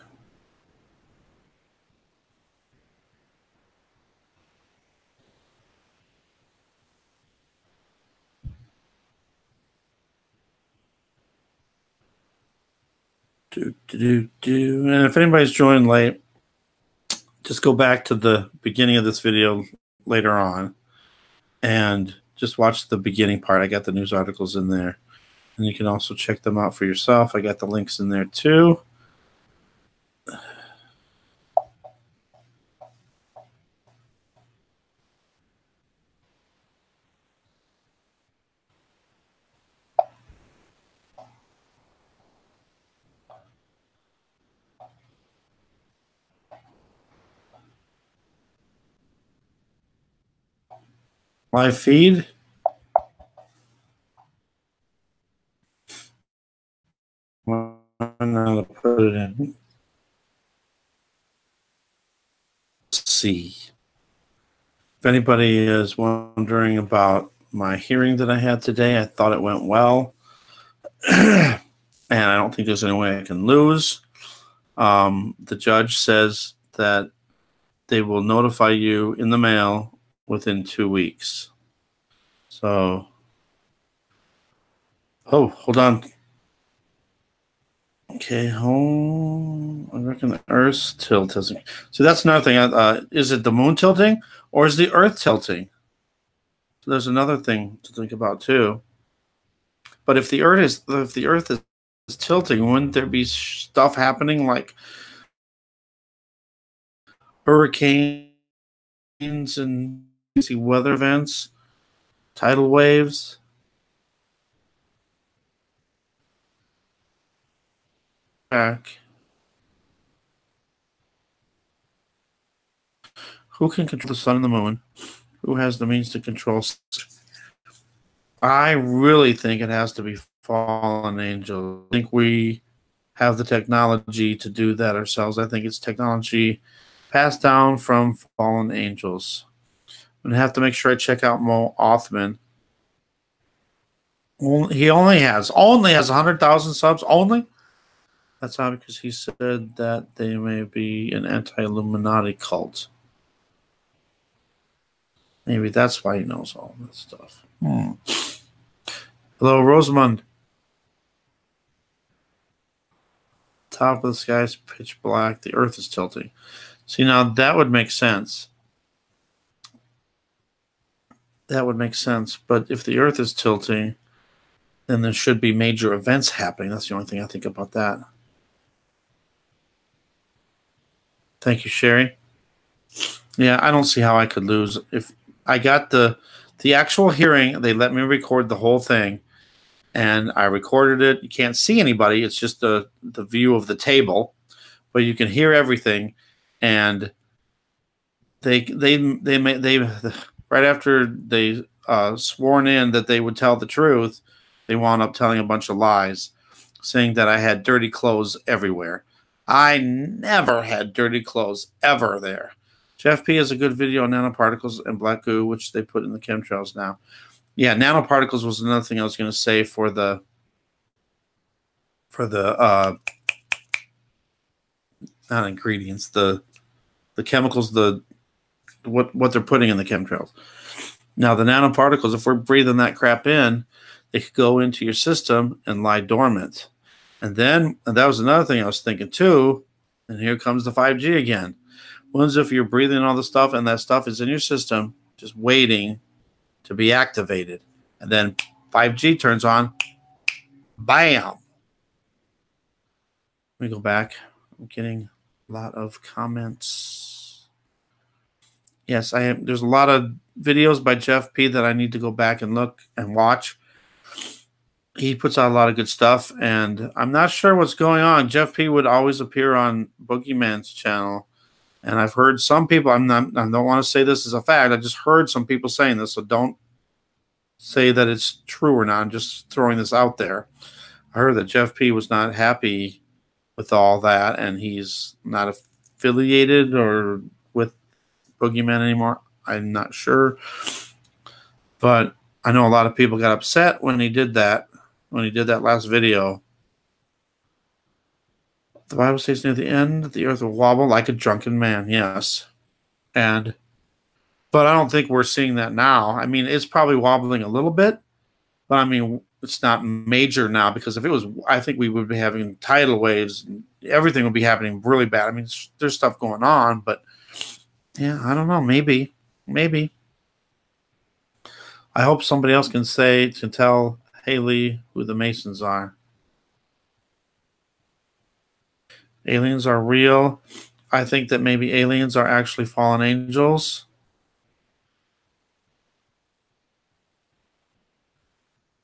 And if anybody's joined late, just go back to the beginning of this video later on and just watch the beginning part. I got the news articles in there, and you can also check them out for yourself. I got the links in there too. Live feed. Why not put it in? Let's see. If anybody is wondering about my hearing that I had today, I thought it went well. And I don't think there's any way I can lose. The judge says that they will notify you in the mail within 2 weeks. So, oh, hold on. Okay, I reckon the Earth's tilting. So that's another thing. Is it the moon tilting or is the Earth tilting? So there's another thing to think about too. But if the Earth is tilting, wouldn't there be stuff happening like hurricanes and crazy weather events, tidal waves? Back. Who can control the sun and the moon? Who has the means to control? I really think it has to be fallen angels. I think we have the technology to do that ourselves. I think it's technology passed down from fallen angels. I'm gonna have to make sure I check out Mo Othman. He only has 100,000 subs. Only. That's not because he said that they may be an anti-Illuminati cult. Maybe that's why he knows all this stuff. Hello, Rosamund. Top of the sky is pitch black. The Earth is tilting. See, now that would make sense. That would make sense. But if the Earth is tilting, then there should be major events happening. That's the only thing I think about that. Thank you, Sherry. Yeah, I don't see how I could lose. If I got the actual hearing, they let me record the whole thing, and I recorded it. You can't see anybody. It's just the view of the table, but you can hear everything. And they right after they sworn in that they would tell the truth, they wound up telling a bunch of lies, saying that I had dirty clothes everywhere. I never had dirty clothes ever there. Jeff P has a good video on nanoparticles and black goo, which they put in the chemtrails now. Yeah, nanoparticles was another thing I was going to say for the not ingredients, the chemicals, what they're putting in the chemtrails. Now the nanoparticles, if we're breathing that crap in, they could go into your system and lie dormant. And that was another thing I was thinking too, And here comes the 5G again. What if you're breathing all the stuff and that stuff is in your system just waiting to be activated? And then 5G turns on. Bam! Let me go back. I'm getting a lot of comments. Yes, I am. There's a lot of videos by Jeff P that I need to go back and look and watch. He puts out a lot of good stuff, and I'm not sure what's going on. Jeff P would always appear on Boogeyman's channel, and I've heard some people. I don't want to say this is a fact. I just heard some people saying this, so don't say that it's true or not. I'm just throwing this out there. I heard that Jeff P was not happy with all that, and he's not affiliated or with Boogeyman anymore. I'm not sure, but I know a lot of people got upset when he did that. When he did that last video. The Bible states near the end, the earth will wobble like a drunken man. Yes. But I don't think we're seeing that now. I mean, it's probably wobbling a little bit, but I mean, it's not major now, because if it was, I think we would be having tidal waves. And everything would be happening really bad. I mean, there's stuff going on, but yeah, I don't know. Maybe. I hope somebody else can tell Haley who the Masons are. Aliens are real. I think that maybe aliens are actually fallen angels.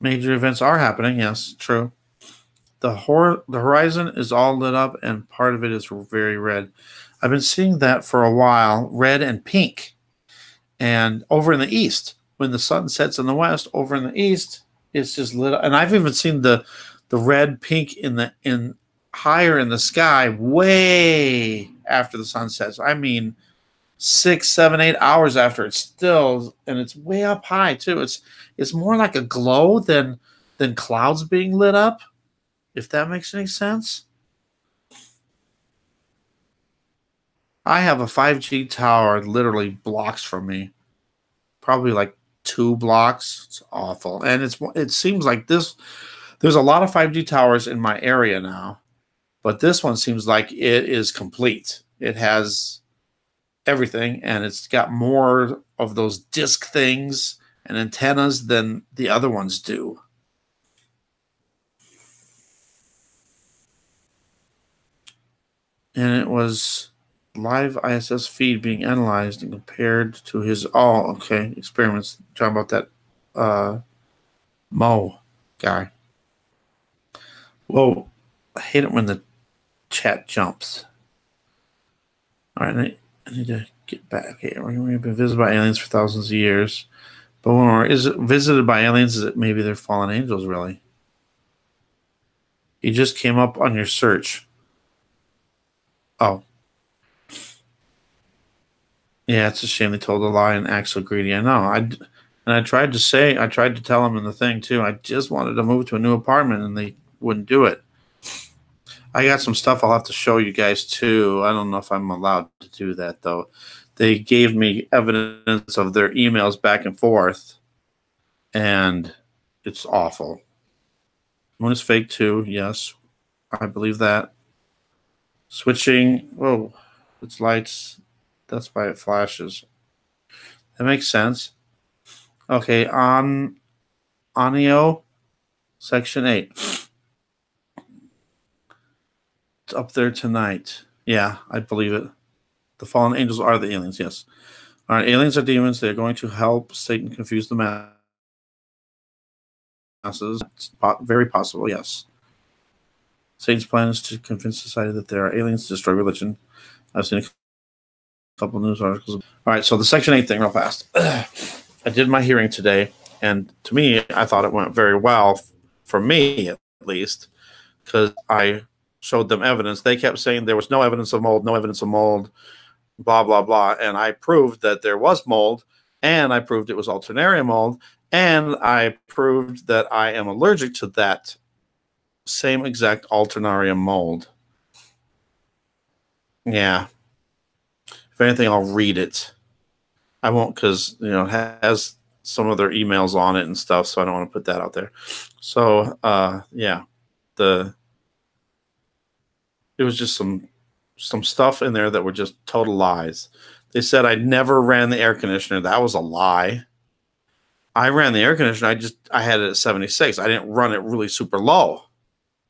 Major events are happening. Yes, true. The horizon is all lit up, and part of it is very red. I've been seeing that for a while, red and pink. And over in the east, when the sun sets in the west, over in the east, it's just lit up. And I've even seen the red, pink in higher in the sky way after the sun sets. I mean, 6, 7, 8 hours after, it's still, and it's way up high too. It's more like a glow than clouds being lit up, if that makes any sense. I have a 5G tower literally blocks from me, probably like 2 blocks. It's awful. And it seems like there's a lot of 5G towers in my area now, but this one seems like it is complete. It has everything, and it's got more of those disc things and antennas than the other ones do. And it was live ISS feed being analyzed and compared to his experiments. Talking about that Mo guy. Whoa, I hate it when the chat jumps. All right, I need to get back. Okay, we're going to be visited by aliens for thousands of years. But when we're visited by aliens, is it maybe they're fallen angels, really? He just came up on your search. Oh. Yeah, it's a shame they told a lie and act so greedy. I know. I tried to tell them in the thing too. I just wanted to move to a new apartment, and they wouldn't do it. I got some stuff I'll have to show you guys too. I don't know if I'm allowed to do that though. They gave me evidence of their emails back and forth, and it's awful. One is fake too. Yes, I believe that. Switching. Whoa, it's lights. That's why it flashes. That makes sense. Okay, on Anio, section 8. It's up there tonight. Yeah, I believe it. The fallen angels are the aliens, yes. All right, aliens are demons. They're going to help Satan confuse the masses. It's very possible, yes. Satan's plan is to convince society that there are aliens to destroy religion. I've seen a couple news articles. All right, so the Section 8 thing real fast. I did my hearing today, and to me, I thought it went very well, for me at least, because I showed them evidence. They kept saying there was no evidence of mold, blah, blah, blah, and I proved that there was mold, and I proved it was Alternaria mold, and I proved that I am allergic to that same exact Alternaria mold. Yeah. If anything, I'll read it. I won't, because it has some of their emails on it and stuff, so I don't want to put that out there. So yeah, it was just some some stuff in there that were just total lies. They said I never ran the air conditioner. That was a lie. I ran the air conditioner. I had it at 76. I didn't run it really super low.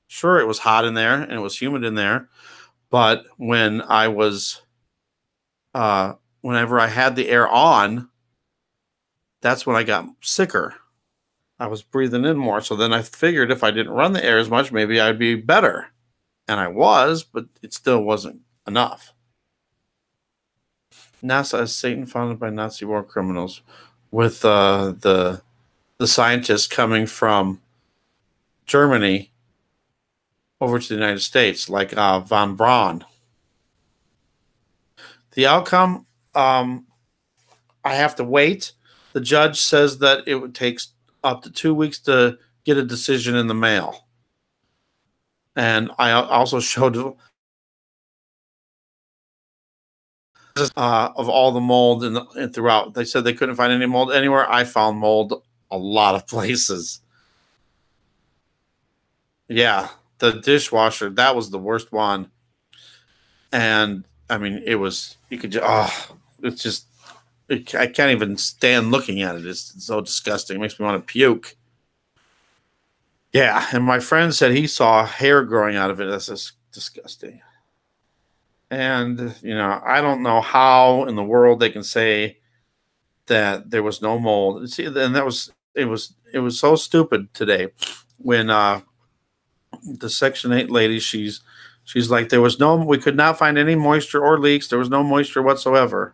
Sure, it was hot in there and it was humid in there, but when I was, whenever I had the air on, that's when I got sicker. I was breathing in more. So then I figured if I didn't run the air as much, maybe I'd be better. And I was, but it still wasn't enough. NASA is Satan founded by Nazi war criminals, with the scientists coming from Germany over to the United States, like von Braun. The outcome, I have to wait. The judge says that it would take up to 2 weeks to get a decision in the mail. And I also showed of all the mold and throughout. They said they couldn't find any mold anywhere. I found mold a lot of places. Yeah, the dishwasher, that was the worst one. And I mean, it was, you could just, it's just, I can't even stand looking at it. It's so disgusting. It makes me want to puke. Yeah, and my friend said he saw hair growing out of it. That's just disgusting. And, you know, I don't know how in the world they can say that there was no mold. See, and that was, it was so stupid today when the Section 8 lady, she's like, there was no, we could not find any moisture or leaks. There was no moisture whatsoever.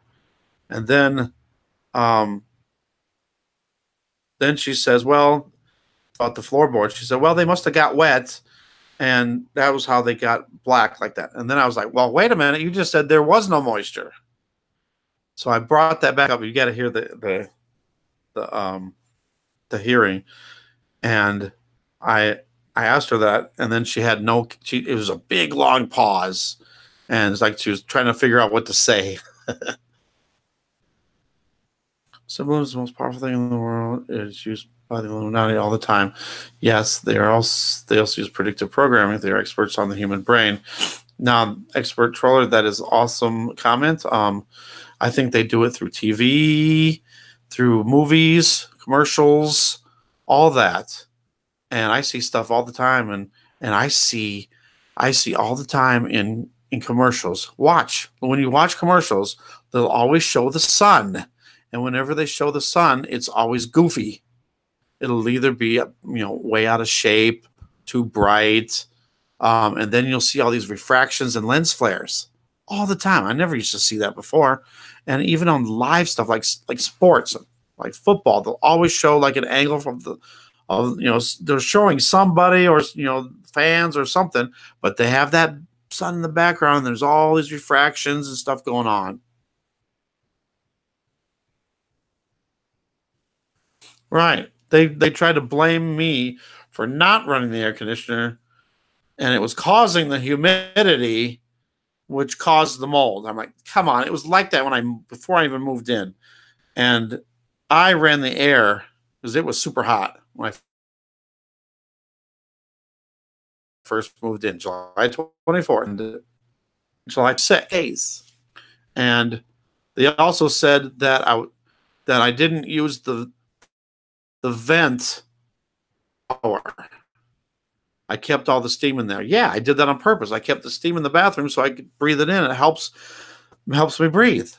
And then she says, well, about the floorboard, she said, well, they must have got wet, and that was how they got black like that. And then I was like, well, wait a minute, you just said there was no moisture. So I brought that back up. You got to hear the hearing, and I asked her that, and then she had no. It was a big long pause, and it's like she was trying to figure out what to say. Symbolism is the most powerful thing in the world. It is used by the Illuminati all the time. Yes, they also use predictive programming. They are experts on the human brain. Now, expert troller, that is awesome comment. I think they do it through TV, through movies, commercials, all that. And I see stuff all the time, and I see all the time in commercials. Watch. When you watch commercials, they'll always show the sun. And whenever they show the sun, it's always goofy. It'll either be, way out of shape, too bright, and then you'll see all these refractions and lens flares all the time. I never used to see that before. And even on live stuff like sports, like football, they'll always show like an angle from they're showing somebody or fans or something, but they have that sun in the background. And there's all these refractions and stuff going on. Right. They tried to blame me for not running the air conditioner, and it was causing the humidity, which caused the mold. I'm like, come on. It was like that before I even moved in. And I ran the air because it was super hot when I first moved in, July 24th and July 6th days. And they also said that I didn't use the vent power. I kept all the steam in there. Yeah, I did that on purpose. I kept the steam in the bathroom so I could breathe it in. It helps me breathe.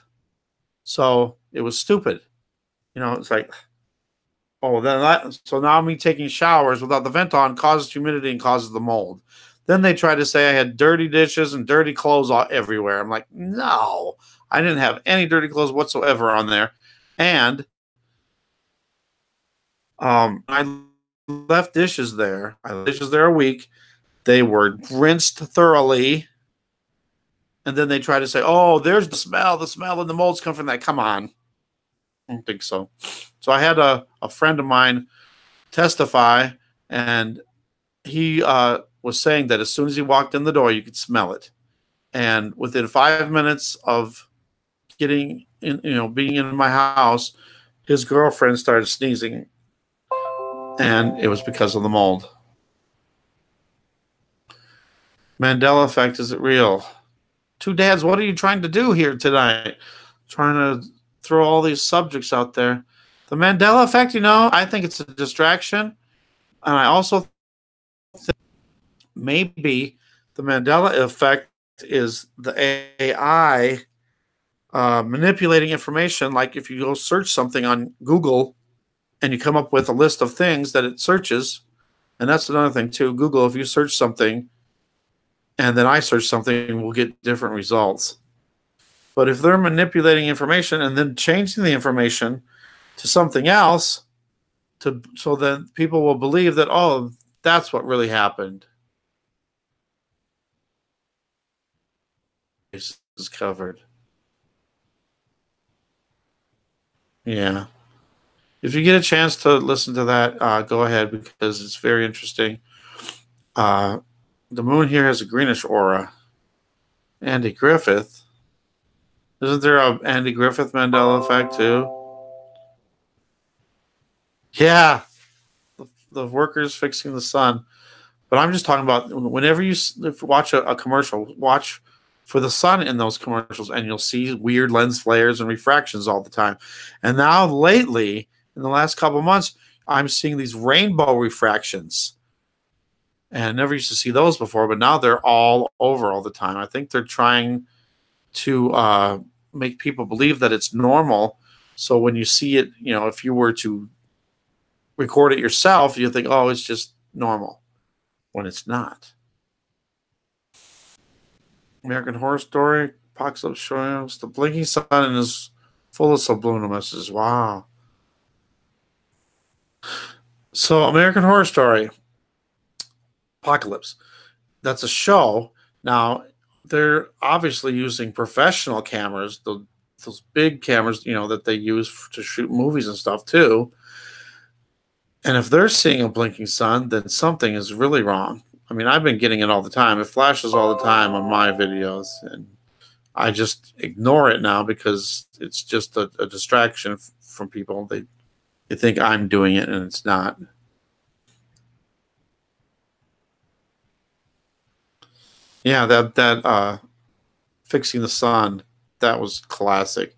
So it was stupid. It's like, so now me taking showers without the vent on causes humidity and causes the mold. Then they tried to say I had dirty dishes and dirty clothes everywhere. I'm like, no, I didn't have any dirty clothes whatsoever on there. And I left dishes there. I left dishes there a week. They were rinsed thoroughly. And then they try to say, oh, there's the smell. The smell and the molds come from that. Come on. I don't think so. So I had a friend of mine testify, and he was saying that as soon as he walked in the door, you could smell it. And within 5 minutes of getting in, being in my house, his girlfriend started sneezing. And it was because of the mold. Mandela effect, is it real? two dads, what are you trying to do here tonight? Trying to throw all these subjects out there. The Mandela effect, I think it's a distraction. And I also think maybe the Mandela effect is the AI manipulating information. Like if you go search something on Google and you come up with a list of things that it searches, and that's another thing too. Google, if you search something and then I search something, we'll get different results. But if they're manipulating information and then changing the information to something else, so then people will believe that, oh, that's what really happened. This is covered. Yeah. If you get a chance to listen to that, go ahead, because it's very interesting. The moon here has a greenish aura. Andy Griffith. Isn't there a Andy Griffith Mandela effect too? Yeah. The workers fixing the sun. But I'm just talking about whenever you watch a commercial, watch for the sun in those commercials, and you'll see weird lens flares and refractions all the time. And now lately, in the last couple of months, I'm seeing these rainbow refractions. And I never used to see those before, but now they're all over all the time. I think they're trying to make people believe that it's normal. So when you see it, if you were to record it yourself, you think, oh, it's just normal, when it's not. American Horror Story, Apocalypse showing us the blinking sun and is full of subliminal messages. Wow. So American Horror Story, Apocalypse, that's a show. Now, they're obviously using professional cameras, those big cameras, that they use to shoot movies and stuff too. And if they're seeing a blinking sun, then something is really wrong. I mean, I've been getting it all the time. It flashes all the time on my videos, and I just ignore it now because it's just a distraction from people. They think I'm doing it, and it's not. Yeah, that fixing the sun, that was classic.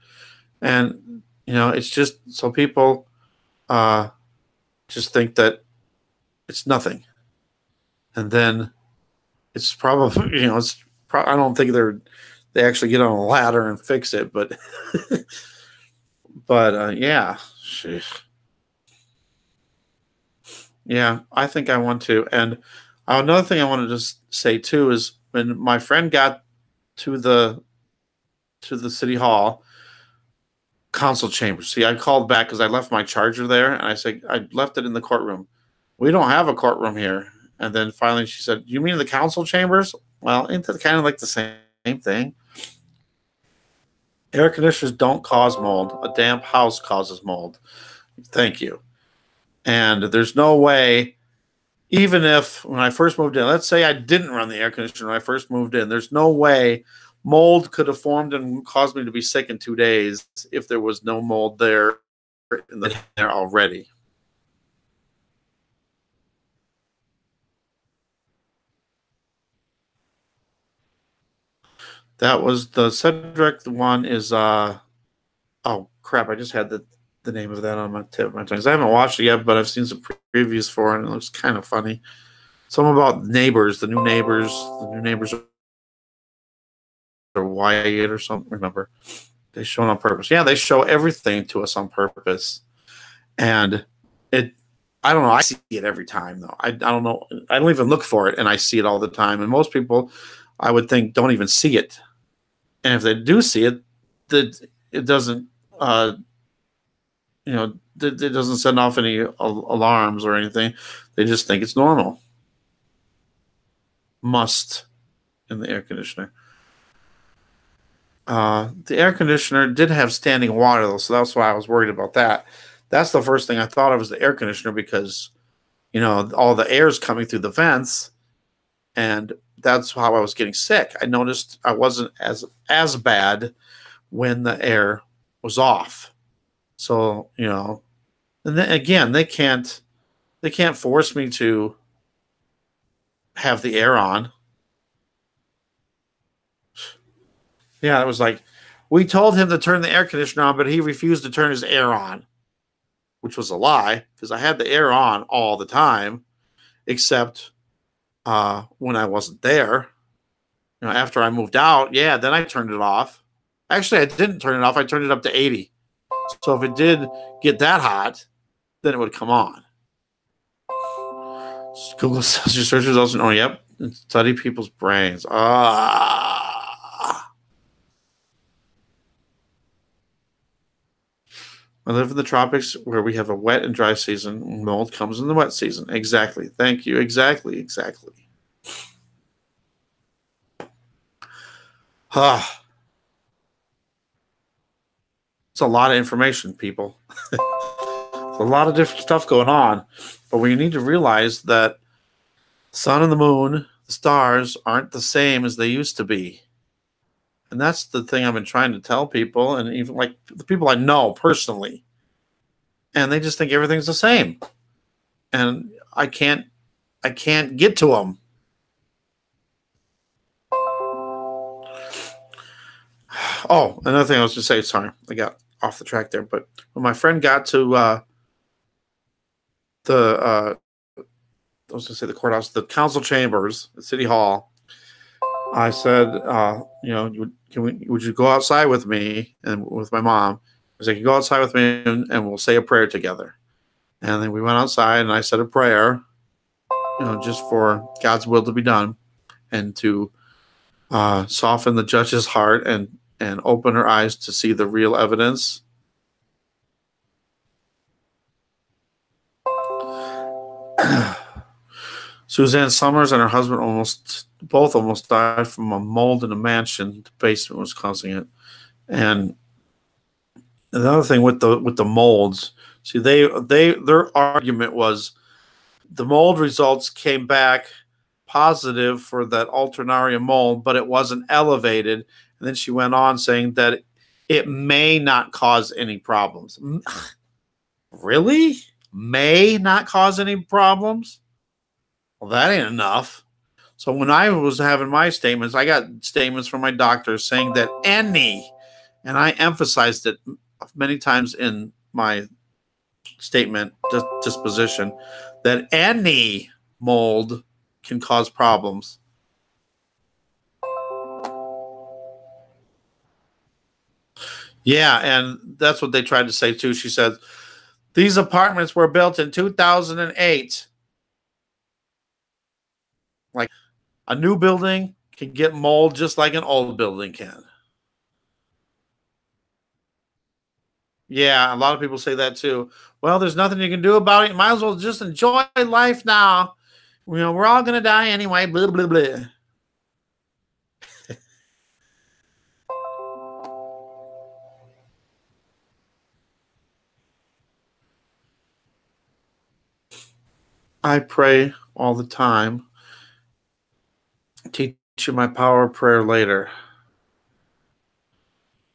And, it's just so people just think that it's nothing. And then it's probably, I don't think they actually get on a ladder and fix it, but yeah. Sheesh. Yeah, I think I want to. And another thing I wanted to say too is when my friend got to the city hall council chambers. See, I called back because I left my charger there, and I said I left it in the courtroom. We don't have a courtroom here. And then finally she said, "You mean the council chambers?" Well, ain't that kind of like the same thing? Air conditioners don't cause mold. A damp house causes mold. Thank you. And there's no way, even if when I first moved in, let's say I didn't run the air conditioner when I first moved in, there's no way mold could have formed and caused me to be sick in 2 days if there was no mold there already. That was the Cedric one is oh crap, I just had the name of that on my tip of my tongue. I haven't watched it yet, but I've seen some previews for it, and it looks kind of funny. Something about neighbors, the new neighbors are Wyatt or something. Remember, they show it on purpose. Yeah, they show everything to us on purpose, and I don't know. I see it every time though. I don't know. I don't even look for it, and I see it all the time. And most people, I would think, don't even see it. And if they do see it, it doesn't. It doesn't send off any alarms or anything. They just think it's normal. Must in the air conditioner. The air conditioner did have standing water, though, so that's why I was worried about that. That's the first thing I thought of was the air conditioner because, all the air is coming through the vents, and that's how I was getting sick. I noticed I wasn't as bad when the air was off. So, and then again, they can't force me to have the air on. Yeah, it was like, we told him to turn the air conditioner on, but he refused to turn his air on, which was a lie because I had the air on all the time, except when I wasn't there. After I moved out, yeah, then I turned it off. Actually, I didn't turn it off. I turned it up to 80. So if it did get that hot, then it would come on. Google says your search results. Oh, yep. Study people's brains. I live in the tropics where we have a wet and dry season. Mold comes in the wet season. Exactly. Thank you. Exactly. It's a lot of information, people. A lot of different stuff going on. But we need to realize that the sun and the moon, the stars, aren't the same as they used to be. And that's the thing I've been trying to tell people, and even like the people I know personally. And they just think everything's the same. And I can't get to them. Oh, another thing I was going to say, sorry, I got off the track there, but when my friend got to I was going to say the courthouse, the council chambers, the city hall, I said, would you go outside with me and with my mom? I was like, you go outside with me and we'll say a prayer together. And then we went outside and I said a prayer, just for God's will to be done and to soften the judge's heart and open her eyes to see the real evidence. Suzanne Summers and her husband almost died from a mold in a mansion. The basement was causing it. And another thing with the molds, see, their argument was the mold results came back positive for that Alternaria mold, but it wasn't elevated. And then she went on saying that it may not cause any problems. Really? May not cause any problems? Well, that ain't enough. So when I was having my statements, I got statements from my doctor saying that any, and I emphasized it many times in my statement disposition, that any mold can cause problems. Yeah, and that's what they tried to say too. She said, these apartments were built in 2008. Like, a new building can get mold just like an old building can. Yeah, a lot of people say that too. Well, there's nothing you can do about it. You might as well just enjoy life now. We're all going to die anyway. Blah, blah, blah. I pray all the time. Teach you my power of prayer later.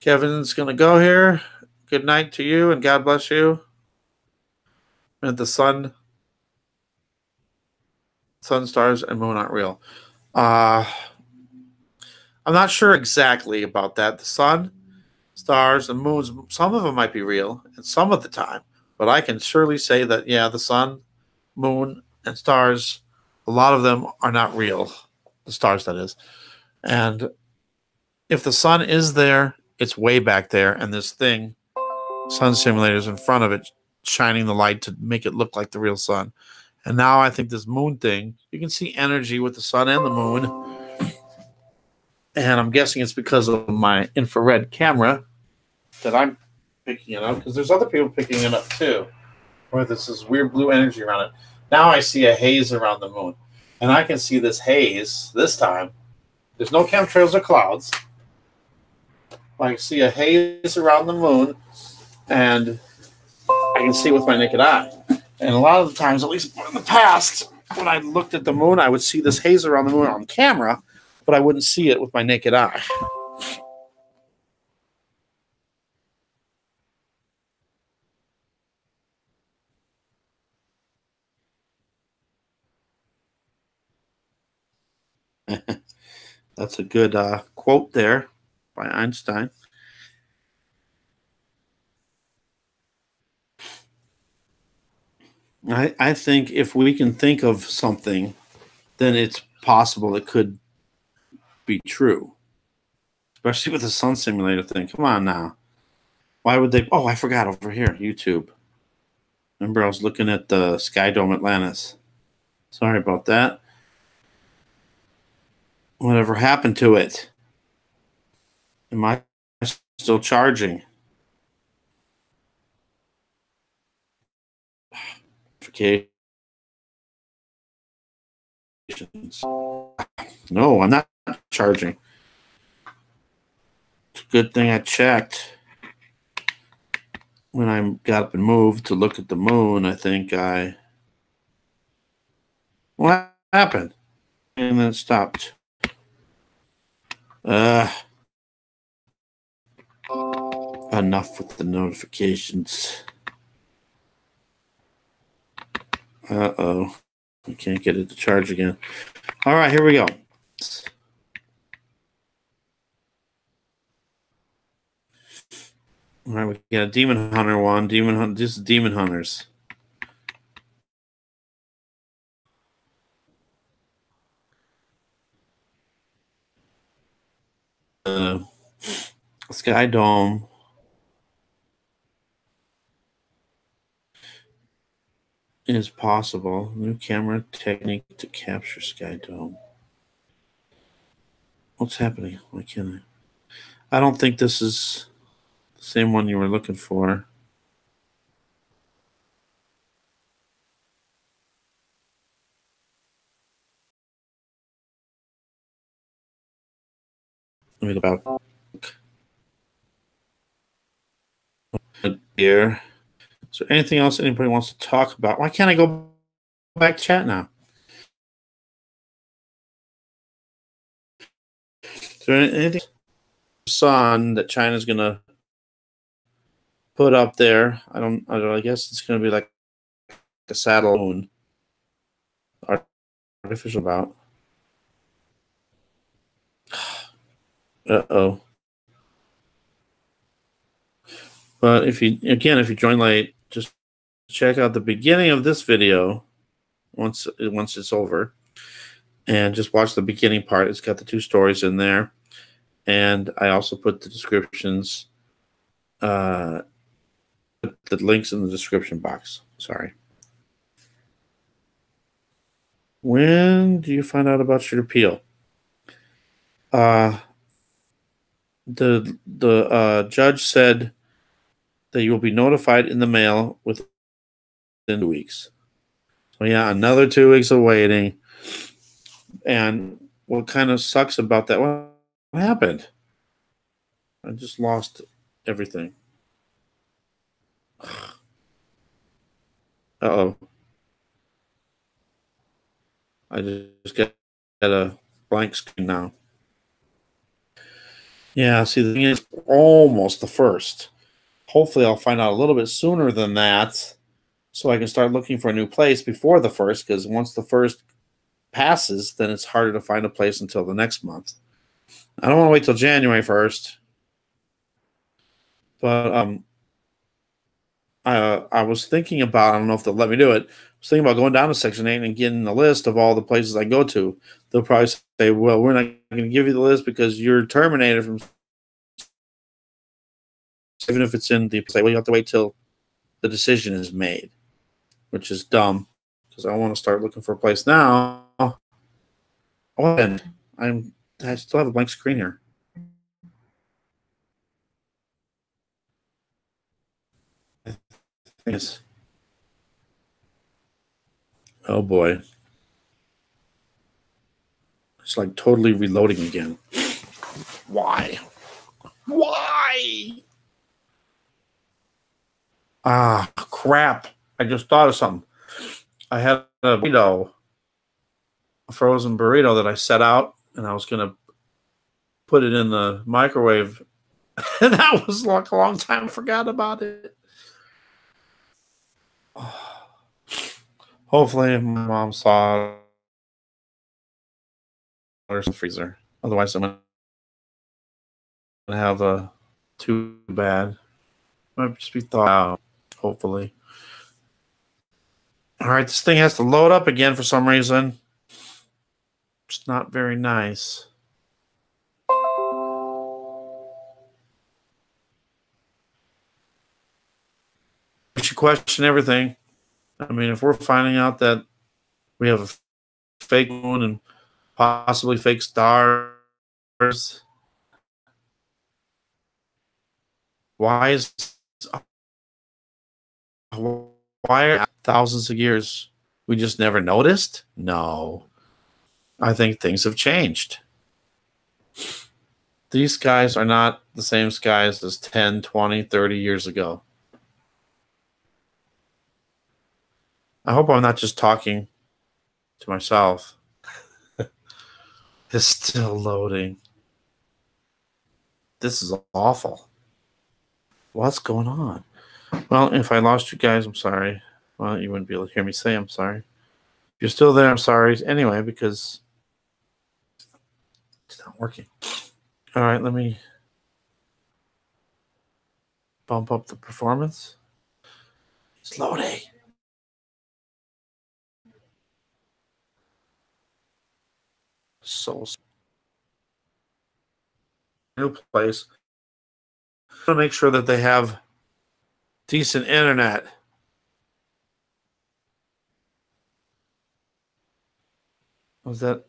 Kevin's going to go here. Good night to you and God bless you. And the sun, stars, and moon aren't real. I'm not sure exactly about that. The sun, stars, and moons, some of them might be real and some of the time. But I can surely say that, yeah, the sun, moon, and stars, a lot of them are not real. The stars, that is. And if the sun is there, it's way back there. And this thing, sun simulators in front of it, shining the light to make it look like the real sun. And now I think this moon thing, you can see energy with the sun and the moon. And I'm guessing it's because of my infrared camera that I'm picking it up, because there's other people picking it up too, where there's this weird blue energy around it. Now I see a haze around the moon. And I can see this haze this time. There's no chemtrails or clouds. I can see a haze around the moon, and I can see it with my naked eye. And a lot of the times, at least in the past, when I looked at the moon, I would see this haze around the moon on camera, but I wouldn't see it with my naked eye. That's a good quote there by Einstein. I think if we can think of something, then it's possible it could be true. Especially with the sun simulator thing. Come on now. Why would they? Oh, I forgot over here, YouTube. Remember, I was looking at the Sky Dome Atlantis. Sorry about that. Whatever happened to it? Am I still charging? Notifications. No, I'm not charging. It's a good thing I checked. When I got up and moved to look at the moon, I think what happened? And then it stopped. Enough with the notifications. Uh-oh. I can't get it to charge again. All right, here we go. All right, we got a Demon Hunter one. This is Demon Hunters. Sky Dome. Is possible. New camera technique to capture Sky Dome. What's happening? Why can't I don't think this is the same one you were looking for. Let me go back. Here. Is there anything else anybody wants to talk about? Why can't I go back to chat now? Is there anything sun that China's gonna put up there? I don't know. I guess it's gonna be like a satellite moon. Artificial about. Uh-oh. But if you join late, just check out the beginning of this video once it's over, and just watch the beginning part. It's got the two stories in there, and I also put the descriptions, the links in the description box. Sorry. When do you find out about your appeal? The judge said that you will be notified in the mail within 2 weeks. So yeah, another 2 weeks of waiting. And what kind of sucks about that? What happened? I just lost everything. Uh-oh. I just got a blank screen now. Yeah, see, the thing is almost the first. Hopefully I'll find out a little bit sooner than that so I can start looking for a new place before the first, because once the first passes, then it's harder to find a place until the next month. I don't want to wait till January 1st. But I was thinking about, I don't know if they'll let me do it. I was thinking about going down to Section 8 and getting a list of all the places I go to. They'll probably say, well, we're not going to give you the list because you're terminated from, even if it's in the, say, well, you have to wait till the decision is made, which is dumb because I want to start looking for a place now. Oh, and I still have a blank screen here. Yes. Oh boy. It's like totally reloading again. Why? Why? Ah, crap. I just thought of something. I had a burrito, a frozen burrito that I set out, and I was going to put it in the microwave. And that was like a long time. I forgot about it. Hopefully my mom saw it or some freezer. Otherwise I'm going have a too bad. Might just be thought out, hopefully. All right, this thing has to load up again for some reason. It's not very nice. We should question everything. I mean, if we're finding out that we have a fake moon and possibly fake stars, why are thousands of years we just never noticed? No. I think things have changed. These skies are not the same skies as 10, 20, 30 years ago. I hope I'm not just talking to myself. It's still loading. This is awful. What's going on? Well, if I lost you guys, I'm sorry. Well, you wouldn't be able to hear me say I'm sorry. If you're still there, I'm sorry anyway, because it's not working. All right, let me bump up the performance. It's loading. So new place. To make sure that they have decent internet. Was that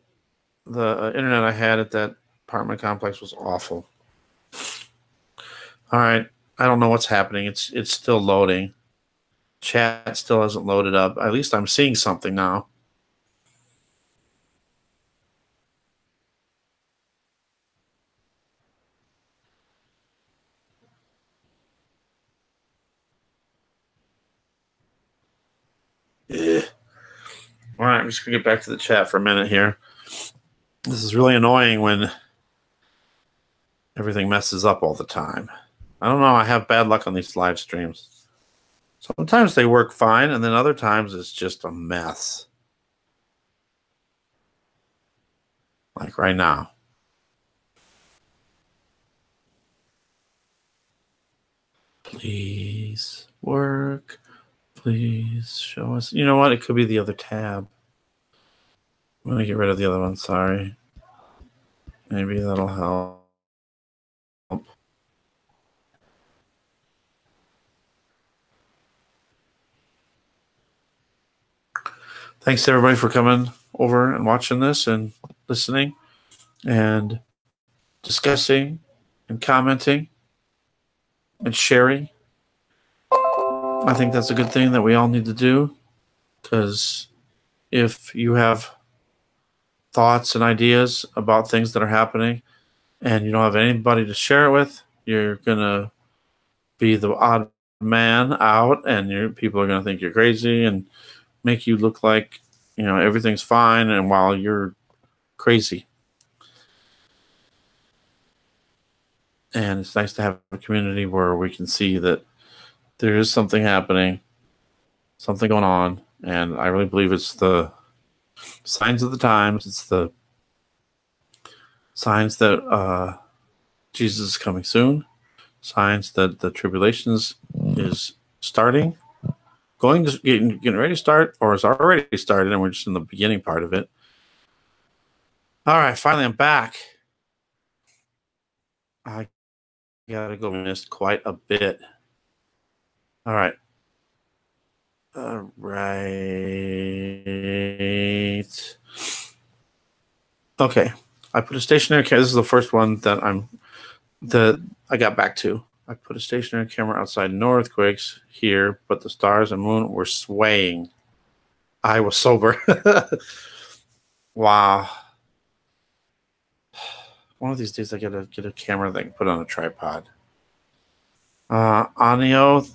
the internet I had at that apartment complex was awful. All right, I don't know what's happening. It's still loading. Chat still hasn't loaded up. At least I'm seeing something now. Ugh. All right, I'm just going to get back to the chat for a minute here. This is really annoying when everything messes up all the time. I don't know. I have bad luck on these live streams. Sometimes they work fine, and then other times it's just a mess. Like right now. Please work. Please show us. You know what? It could be the other tab. I'm going to get rid of the other one. Sorry. Maybe that'll help. Thanks to everybody for coming over and watching this and listening and discussing and commenting and sharing. I think that's a good thing that we all need to do, because if you have thoughts and ideas about things that are happening and you don't have anybody to share it with, you're going to be the odd man out, and people are going to think you're crazy and make you look like, everything's fine, and while you're crazy. And it's nice to have a community where we can see that there is something happening, something going on, and I really believe it's the signs of the times. It's the signs that Jesus is coming soon, signs that the tribulations is starting, getting ready to start, or is already started, and we're just in the beginning part of it. All right, finally I'm back. I gotta go. Missed quite a bit. All right. All right. Okay. I put a stationary camera. This is the first one that I got back to. I put a stationary camera outside Northquakes here, but the stars and moon were swaying. I was sober. Wow. One of these days I gotta get a camera that I can put on a tripod. Anio.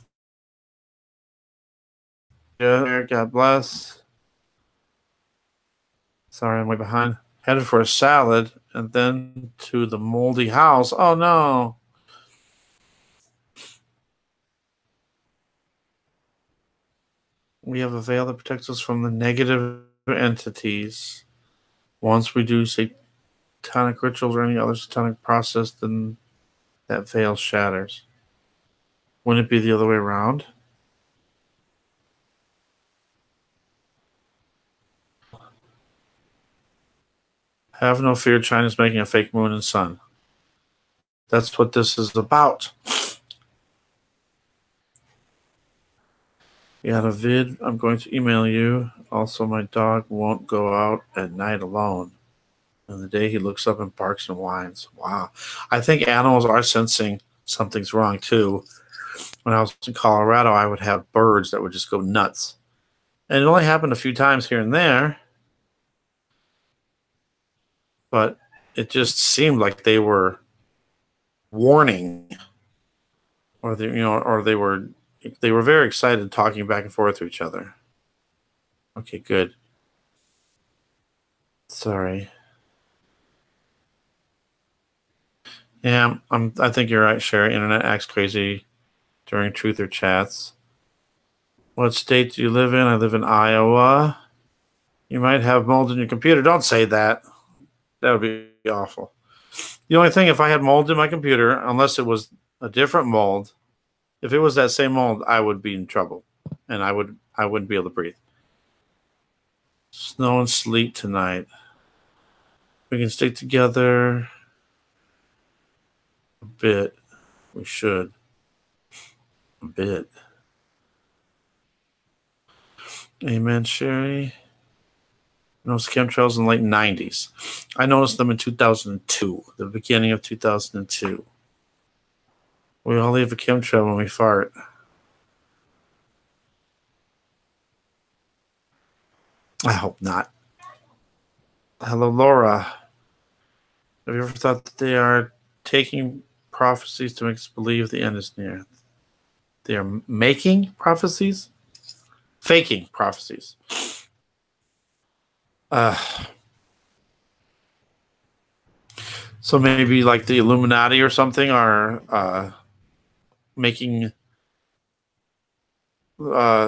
Yeah, God bless. Sorry, I'm way behind. Headed for a salad and then to the moldy house. Oh no. We have a veil that protects us from the negative entities. Once we do satanic rituals or any other satanic process, then that veil shatters. Wouldn't it be the other way around? Have no fear, China's making a fake moon and sun. That's what this is about. You had a vid, I'm going to email you. Also, my dog won't go out at night alone. And the day he looks up and barks and whines. Wow. I think animals are sensing something's wrong too. When I was in Colorado, I would have birds that would just go nuts. And it only happened a few times here and there. But it just seemed like they were warning, or they were very excited, talking back and forth to each other. Okay, good. Sorry. Yeah, I think you're right, Sherry. Internet acts crazy during truth or chats. What state do you live in? I live in Iowa. You might have mold in your computer. Don't say that. That would be awful. The only thing, if I had mold in my computer, unless it was a different mold, if it was that same mold, I would be in trouble, and I wouldn't be able to breathe. Snow and sleet tonight. We can stick together a bit. We should. A bit. Amen, Sherry. I noticed chemtrails in the late 90s. I noticed them in 2002, the beginning of 2002. We all leave a chemtrail when we fart. I hope not. Hello, Laura. Have you ever thought that they are taking prophecies to make us believe the end is near? They are making prophecies? Faking prophecies. So maybe like the Illuminati or something are making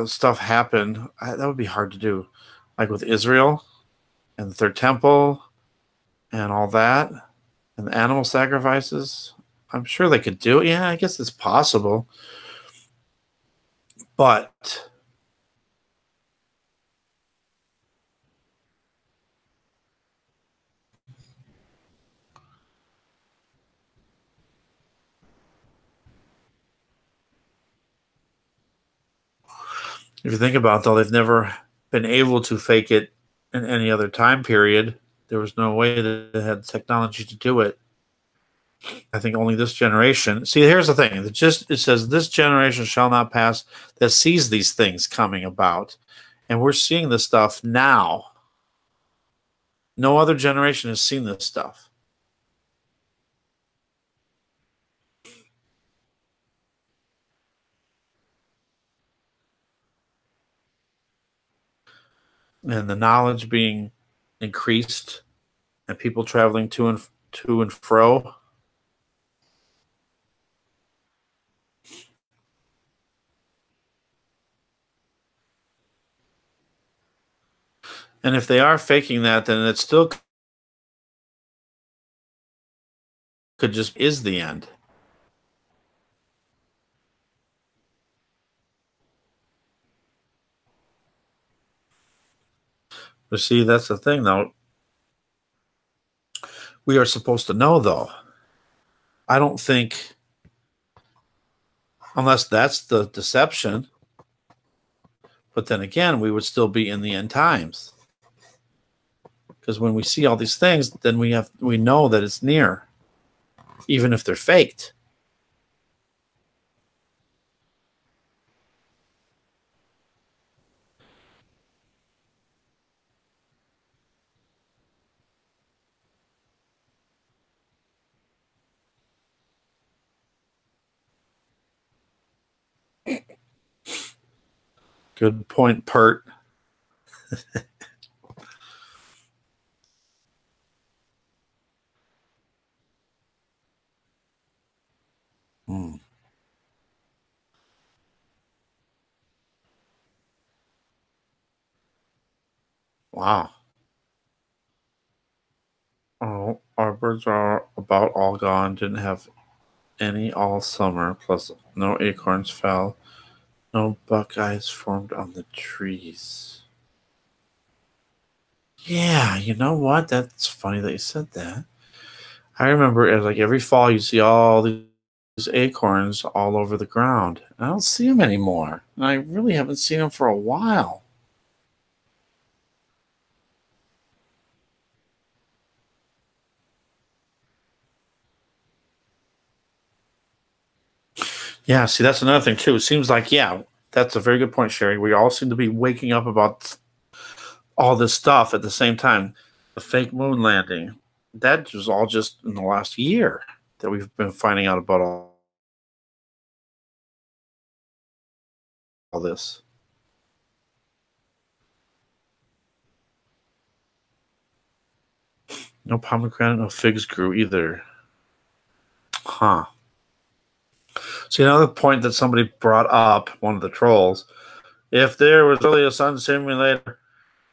stuff happen. That would be hard to do. Like with Israel and the Third Temple and all that and the animal sacrifices. I'm sure they could do it. Yeah, I guess it's possible. But if you think about it, though, they've never been able to fake it in any other time period. There was no way that they had technology to do it. I think only this generation. See, here's the thing. It says this generation shall not pass that sees these things coming about. And we're seeing this stuff now. No other generation has seen this stuff. And the knowledge being increased and people traveling to and fro. And if they are faking that, then it still could just is the end. But see, that's the thing, though. We are supposed to know, though. I don't think, unless that's the deception, but then again, we would still be in the end times. Because when we see all these things, then we know that it's near, even if they're faked. Good point, Pert. Wow. Oh, our birds are about all gone. Didn't have any all summer, plus no acorns fell, no buckeyes formed on the trees. Yeah, you know what? That's funny that you said that. I remember like every fall you see all these acorns all over the ground. I don't see them anymore. And I really haven't seen them for a while. Yeah, see, that's another thing too. It seems like, yeah, that's a very good point, Sherry. We all seem to be waking up about all this stuff at the same time. The fake moon landing, that was all just in the last year that we've been finding out about all this. No pomegranate, no figs grew either. Huh. See, another point that somebody brought up, one of the trolls, if there was really a sun simulator,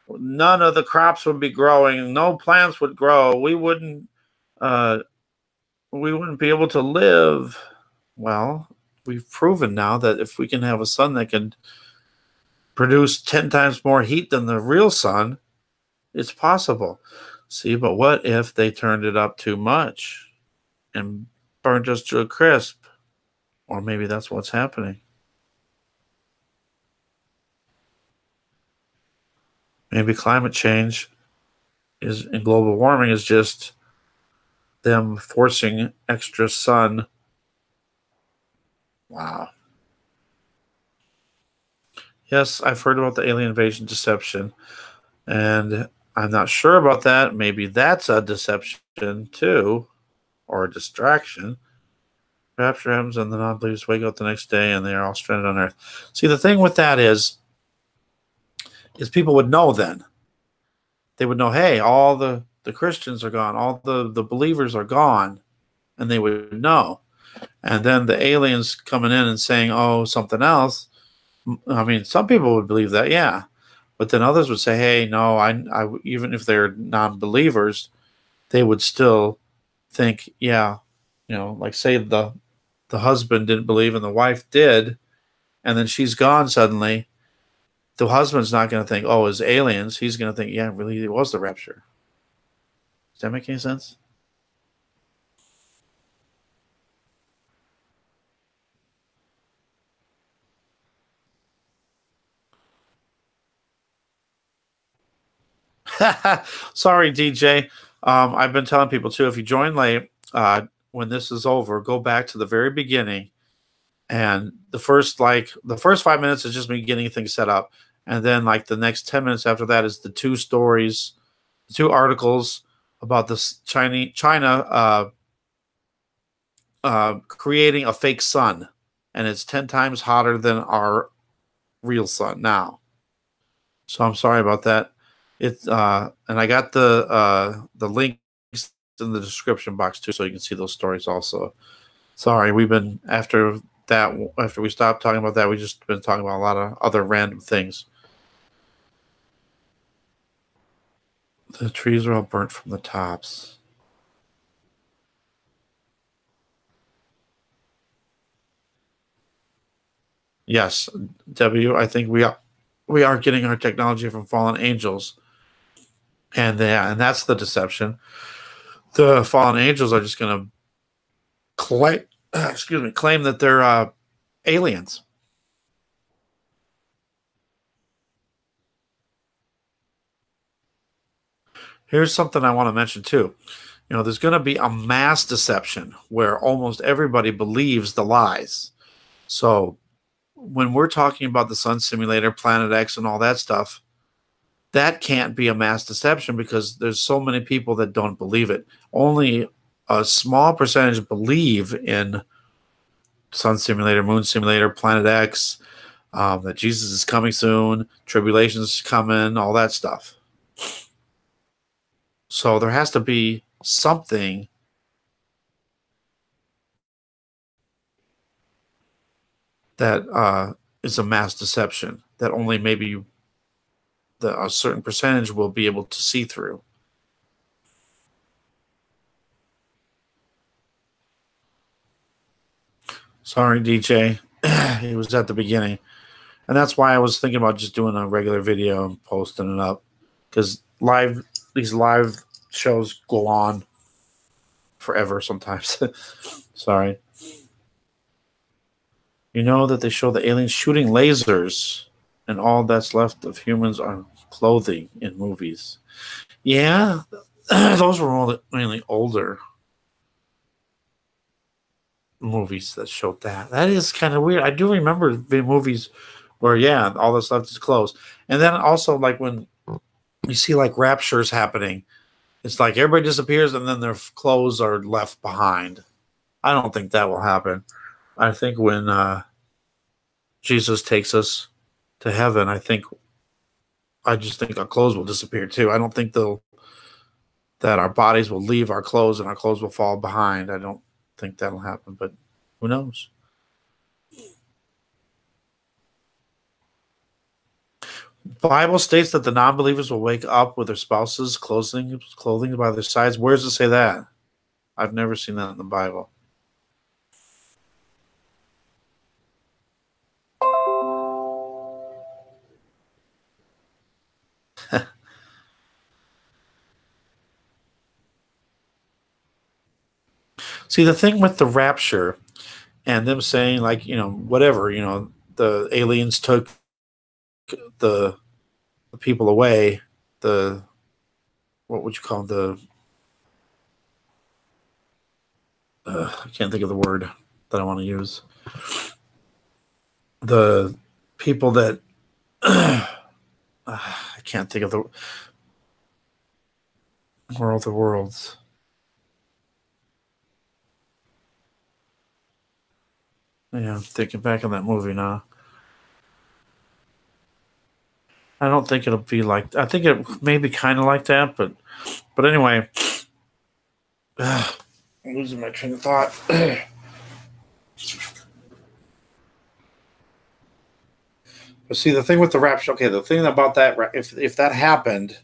none of the crops would be growing, no plants would grow, we wouldn't be able to live. Well, we've proven now that if we can have a sun that can produce 10 times more heat than the real sun, it's possible. See, but what if they turned it up too much and burned us to a crisp? Or maybe that's what's happening. Maybe climate change and global warming is just them forcing extra sun. Wow. Yes, I've heard about the alien invasion deception, and I'm not sure about that. Maybe that's a deception too, or a distraction. Rapture happens and the non-believers wake up the next day and they are all stranded on Earth. See, the thing with that is people would know then. They would know, hey, all the Christians are gone, all the believers are gone, and they would know. And then the aliens coming in and saying, oh, something else. I mean, some people would believe that, yeah. But then others would say, hey, no, I even if they're non-believers, they would still think, yeah, like say the husband didn't believe and the wife did, and then she's gone suddenly. The husband's not going to think, oh, it's aliens. He's going to think, yeah, really, it was the rapture. Does that make any sense? Sorry, DJ. I've been telling people too, if you join late, when this is over, go back to the very beginning. And the first 5 minutes is just me getting things set up. And then like the next 10 minutes after that is the two stories, the two articles about this China creating a fake sun. And it's 10 times hotter than our real sun now. So I'm sorry about that. It's and I got the links in the description box too, so you can see those stories also. Sorry, we've been after we stopped talking about that, we've just been talking about a lot of other random things. The trees are all burnt from the tops. Yes, W. I think we are getting our technology from fallen angels, and that's the deception. The fallen angels are just going to claim that they're aliens. Here's something I want to mention too. There's going to be a mass deception where almost everybody believes the lies. So when we're talking about the sun simulator, Planet X, and all that stuff, that can't be a mass deception because there's so many people that don't believe it. Only a small percentage believe in sun simulator, moon simulator, Planet X, that Jesus is coming soon, tribulation's coming, all that stuff. So there has to be something that is a mass deception that only maybe a certain percentage will be able to see through. Sorry, DJ. It was at the beginning. And that's why I was thinking about just doing a regular video and posting it up. Because these live shows go on forever sometimes. Sorry. You know that they show the aliens shooting lasers, and all that's left of humans are clothing in movies. Yeah, those were all mainly older movies that showed that. That is kind of weird. I do remember the movies where, yeah, all that's left is clothes. And then also, like, when you see, like, raptures happening, it's like everybody disappears and then their clothes are left behind. I don't think that will happen. I think when Jesus takes us to heaven, I just think our clothes will disappear too. I don't think that our bodies will leave our clothes and our clothes will fall behind. I don't think that'll happen, but who knows? Bible states that the non-believers will wake up with their spouses' clothing by their sides. Where does it say that? I've never seen that in the Bible. See, the thing with the rapture and them saying, like, whatever, the aliens took the people away, what would you call them? I can't think of the word that I want to use. The people that I can't think of the world of worlds. Yeah, I'm thinking back on that movie now. I don't think it'll be like. I think it may be kind of like that, but anyway, I'm losing my train of thought. But see, the thing with the rapture. Okay, the thing about that, if that happened,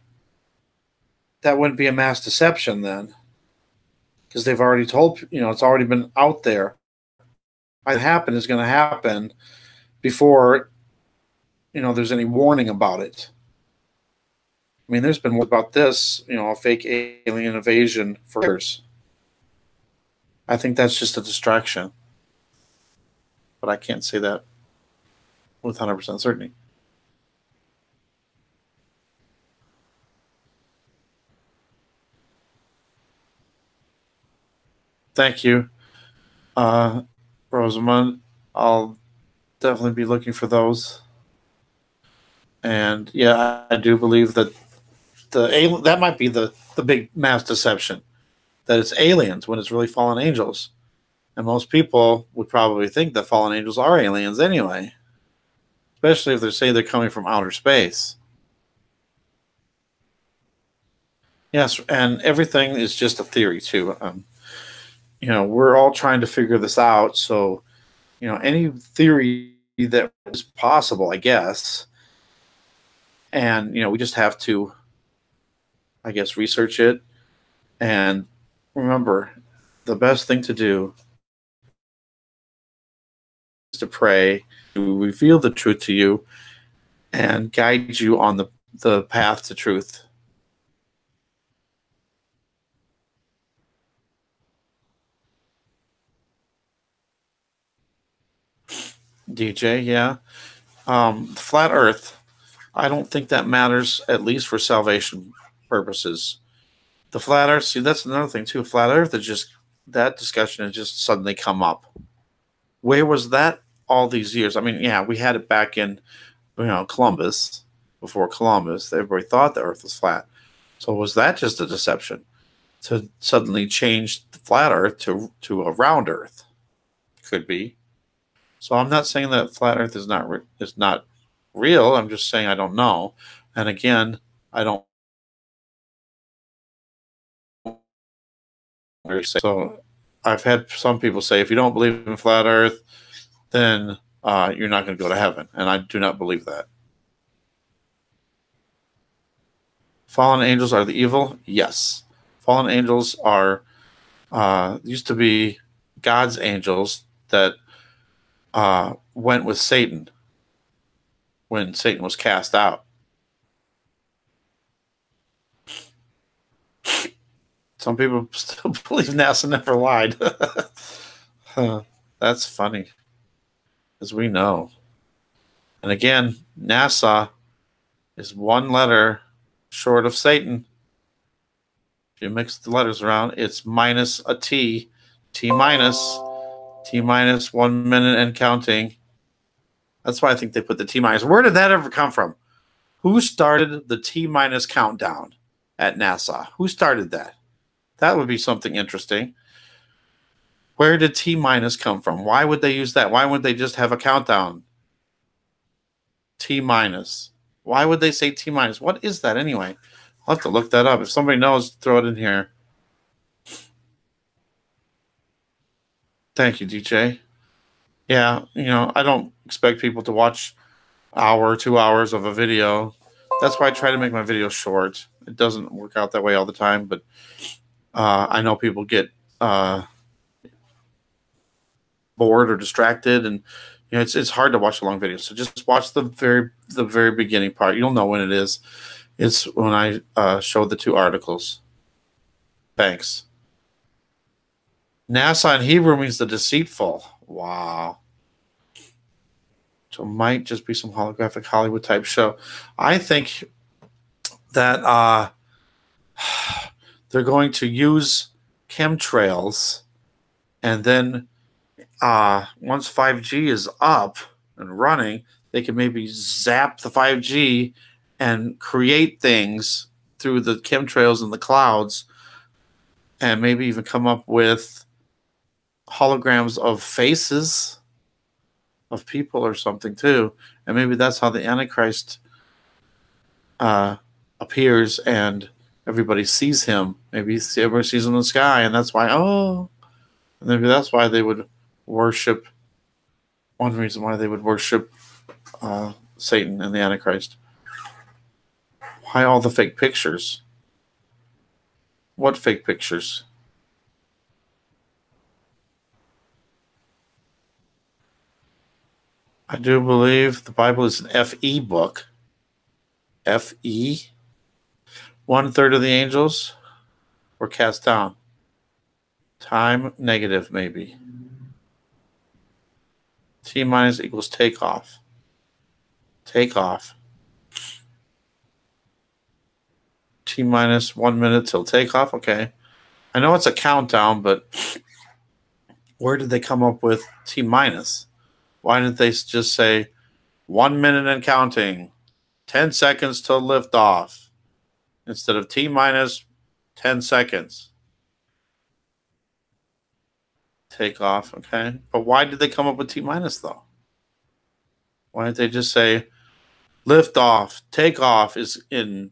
that wouldn't be a mass deception then, because they've already told. It's already been out there. What happened is going to happen before there's any warning about it. I mean, there's been about this, a fake alien invasion for years. I think that's just a distraction. But I can't say that with 100% certainty. Thank you, Rosamund. I'll definitely be looking for those. And yeah, I do believe that that might be the big mass deception, that it's aliens when it's really fallen angels. And most people would probably think that fallen angels are aliens anyway, especially if they say they're coming from outer space. Yes, and everything is just a theory too. We're all trying to figure this out. So, any theory that is possible, I guess. And, we just have to, I guess, research it. And remember, the best thing to do is to pray, to reveal the truth to you, and guide you on the path to truth. DJ, yeah. Flat Earth. I don't think that matters, at least for salvation purposes. The flat Earth, see, that's another thing too. Flat Earth is just, that discussion has just suddenly come up. Where was that all these years? I mean, yeah, we had it back in, Columbus, before Columbus. Everybody thought the Earth was flat. So was that just a deception to suddenly change the flat Earth to a round Earth? Could be. So I'm not saying that flat Earth is not real. I'm just saying I don't know. And again, I don't. So I've had some people say, if you don't believe in flat Earth, then you're not going to go to heaven. And I do not believe that. Fallen angels are the evil? Yes. Fallen angels are used to be God's angels that went with Satan when Satan was cast out. Some people still believe NASA never lied. That's funny, as we know. And again, NASA is one letter short of Satan. If you mix the letters around, it's minus a T. T minus 1 minute and counting. That's why I think they put the T minus. Where did that ever come from? Who started the T minus countdown at NASA? Who started that? That would be something interesting. Where did T minus come from? Why would they use that? Why wouldn't they just have a countdown? T minus. Why would they say T minus? What is that anyway? I'll have to look that up. If somebody knows, throw it in here. Thank you, DJ. Yeah, I don't expect people to watch hour, 2 hours of a video. That's why I try to make my videos short. It doesn't work out that way all the time, but I know people get bored or distracted, and it's hard to watch a long video. So just watch the very beginning part. You'll know when it is. It's when I showed the 2 articles. Thanks. NASA in Hebrew means the deceitful. Wow. So it might just be some holographic Hollywood type show. I think that they're going to use chemtrails, and then once 5G is up and running, they can maybe zap the 5G and create things through the chemtrails in the clouds, and maybe even come up with holograms of faces of people or something too. And maybe that's how the Antichrist appears and everybody sees him. Maybe everybody sees him in the sky, and that's why, maybe that's why they would worship. One reason why they would worship Satan and the Antichrist. Why all the fake pictures? What fake pictures? I do believe the Bible is an FE book. FE. 1/3 of the angels were cast down. Time negative, maybe. T minus equals takeoff. Takeoff. T minus 1 minute till takeoff. Okay. I know it's a countdown, but where did they come up with T minus? Why didn't they just say 1 minute and counting, 10 seconds till liftoff, instead of T minus 10 seconds? Takeoff, okay. But why did they come up with T minus though? Why didn't they just say liftoff, takeoff is in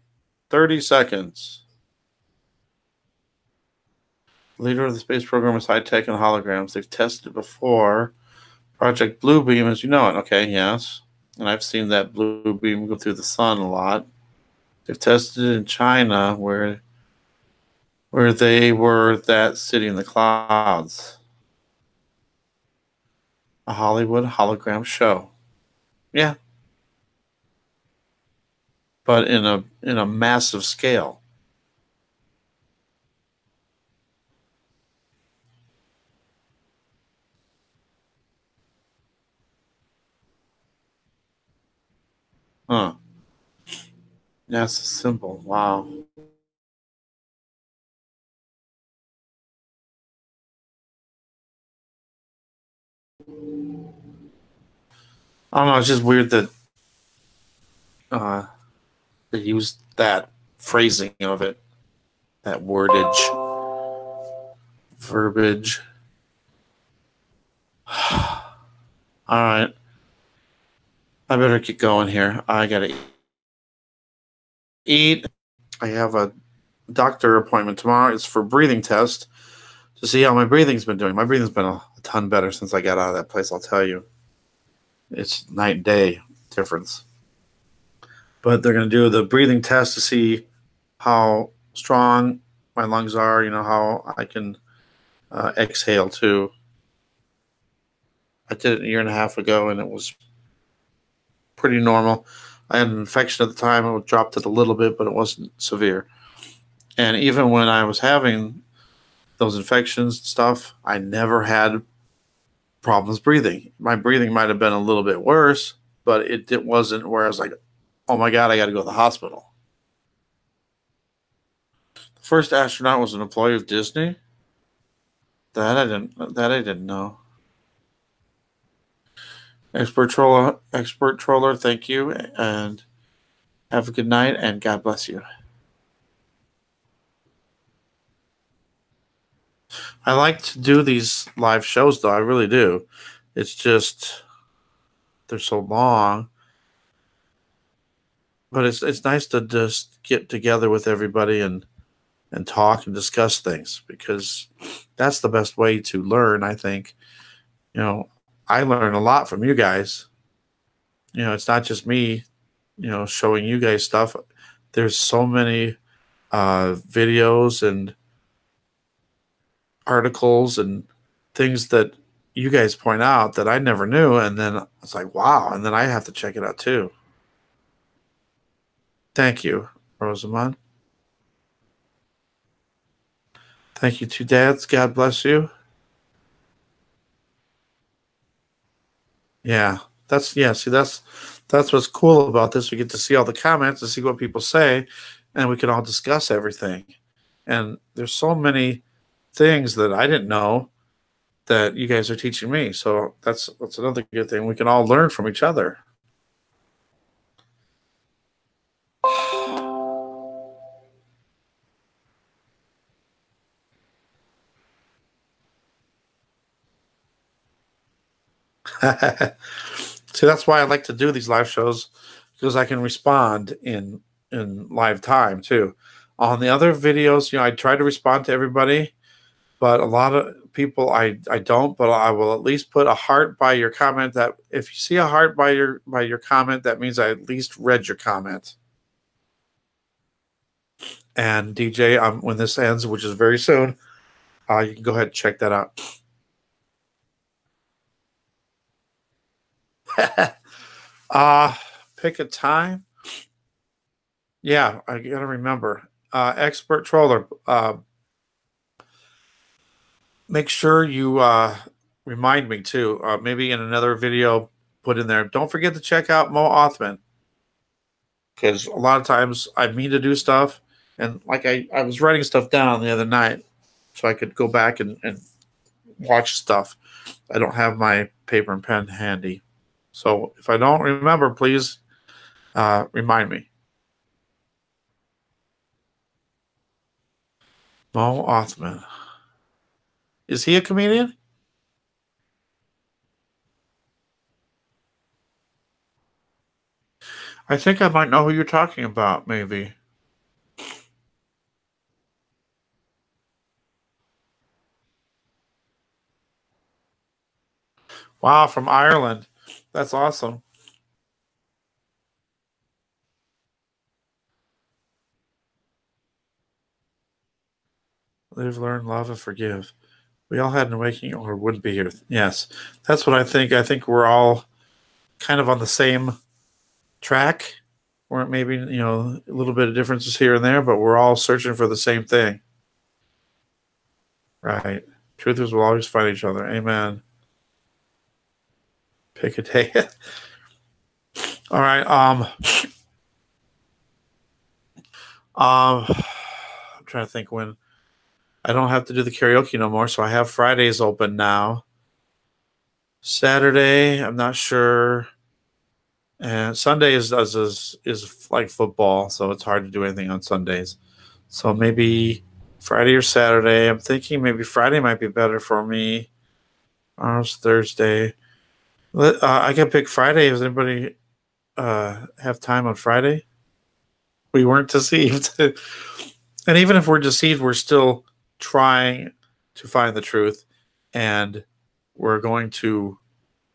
30 seconds? Leader of the space program is high-tech and holograms. They've tested it before. Project Bluebeam, as you know it. Okay, yes. And I've seen that blue beam go through the sun a lot. They've tested it in China where they were that city in the clouds. A Hollywood hologram show. Yeah. But in a massive scale. Huh. That's a symbol. Wow. I don't know. It's just weird that they used that phrasing of it, that wordage, verbiage. All right. I better get going here. I gotta eat. I have a doctor appointment tomorrow. It's for breathing test to see how my breathing's been doing. My breathing's been a ton better since I got out of that place, I'll tell you. It's night and day difference. But they're going to do the breathing test to see how strong my lungs are, how I can exhale too. I did it a year and a half ago, and it was pretty normal. I had an infection at the time. It dropped it a little bit, but it wasn't severe. And even when I was having those infections and stuff, I never had problems breathing. My breathing might have been a little bit worse, but it wasn't where I was like, oh my God, I got to go to the hospital. The first astronaut was an employee of Disney. That I didn't know. Expert troller, thank you, and have a good night, and God bless you. I like to do these live shows, though. I really do. It's just they're so long, but it's nice to just get together with everybody and talk and discuss things, because that's the best way to learn, I think. I learn a lot from you guys. It's not just me, showing you guys stuff. There's so many videos and articles and things that you guys point out that I never knew, and then it's like, wow, and then I have to check it out too. Thank you, Rosamond. Thank you, two dads. God bless you. Yeah, see, that's what's cool about this. We get to see all the comments and see what people say, and we can all discuss everything. And there's so many things that I didn't know that you guys are teaching me. So that's another good thing. We can all learn from each other. See, that's why I like to do these live shows, because I can respond in live time too. On the other videos, I try to respond to everybody, but a lot of people I don't. But I will at least put a heart by your comment. That if you see a heart by your comment, that means I at least read your comment. And DJ, when this ends, which is very soon, you can go ahead and check that out. Pick a time. Yeah, I gotta remember. Expert troller. Make sure you remind me too. Maybe in another video, put in there. Don't forget to check out Mo Othman, because a lot of times I mean to do stuff, and like I was writing stuff down the other night so I could go back and watch stuff. I don't have my paper and pen handy. So if I don't remember, please remind me. Mo Othman. Is he a comedian? I think I might know who you're talking about, maybe. Wow, from Ireland. That's awesome. Live, learn, love, and forgive. We all had an awakening or wouldn't be here. Yes, that's what I think. I think we're all kind of on the same track, or maybe, a little bit of differences here and there, but we're all searching for the same thing. Right. Truthers will always find each other. Amen. Pick a day. All right. I'm trying to think when. I don't have to do the karaoke no more, so I have Fridays open now. Saturday, I'm not sure. And Sunday is like football, so it's hard to do anything on Sundays. So maybe Friday or Saturday. I'm thinking maybe Friday might be better for me. Tomorrow's Thursday. I can pick Friday. Does anybody have time on Friday? We weren't deceived. And even if we're deceived, we're still trying to find the truth, and we're going to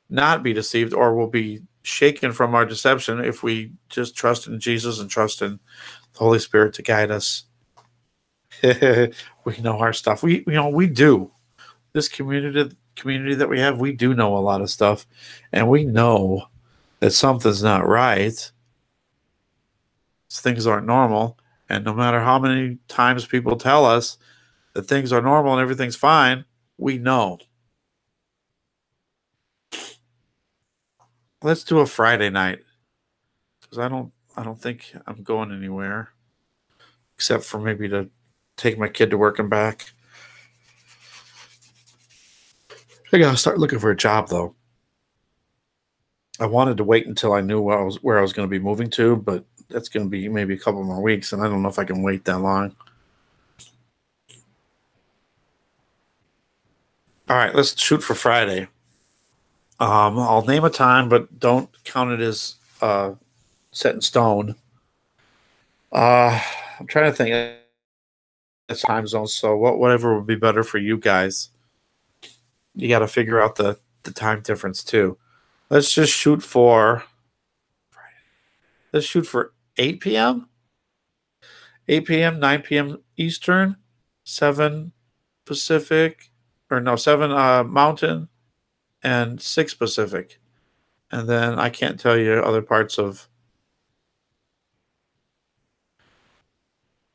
not be deceived, or we'll be shaken from our deception if we just trust in Jesus and trust in the Holy Spirit to guide us. We know our stuff. We do. This community community that we have, we do know a lot of stuff, and we know that something's not right. Things aren't normal, and no matter how many times people tell us that things are normal and everything's fine, we know. Let's do a Friday night, because I don't think I'm going anywhere except for maybe to take my kid to work and back. I gotta start looking for a job though. I wanted to wait until I knew where I was going to be moving to, but that's going to be maybe a couple more weeks, and I don't know if I can wait that long. All right, let's shoot for Friday. I'll name a time, but don't count it as set in stone. I'm trying to think of time zones, so whatever would be better for you guys. You got to figure out the time difference too. Let's just shoot for 8 p.m. 8 p.m., 9 p.m. Eastern, 7 Pacific, or no, 7 Mountain, and 6 Pacific. And then I can't tell you other parts of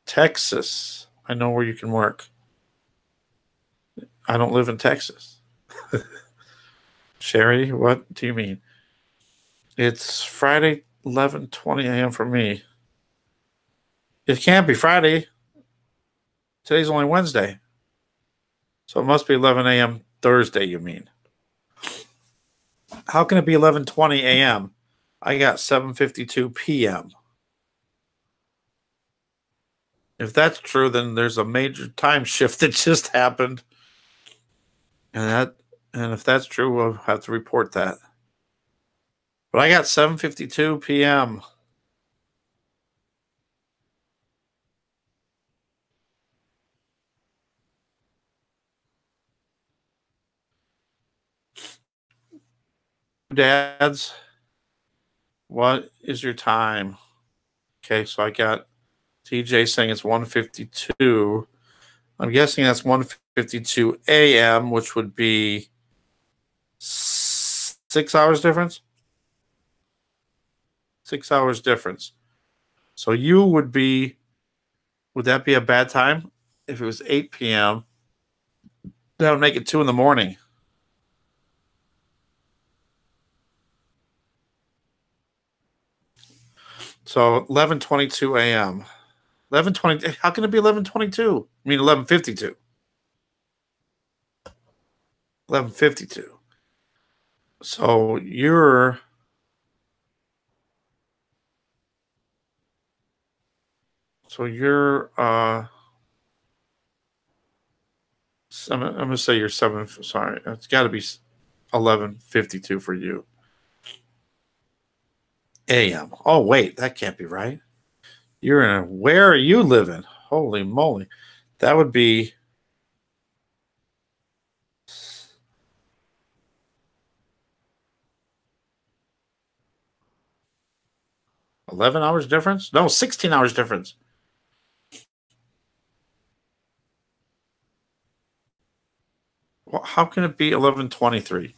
Texas. I know where you can work. I don't live in Texas. Sherry, what do you mean? It's Friday, 11:20 a.m. for me. It can't be Friday. Today's only Wednesday. So it must be 11 a.m. Thursday, you mean. How can it be 11:20 a.m.? I got 7:52 p.m. If that's true, then there's a major time shift that just happened. And if that's true, we'll have to report that. But I got 7:52 p.m. Dads, what is your time? Okay, so I got TJ saying it's 1:52. I'm guessing that's 1:52 a.m., which would be 6 hours difference. 6 hours difference. So you would that be a bad time? If it was 8 p.m., that would make it 2 in the morning. So 11:22 a.m. 11:20. How can it be 11:22? I mean 11:52. 11:52. So you're I'm gonna say you're 7. Sorry, it's got to be 11:52 for you. A.m. Oh wait, that can't be right. Where are you living? Holy moly, that would be 11 hours difference. No, 16 hours difference. Well, how can it be 11:23?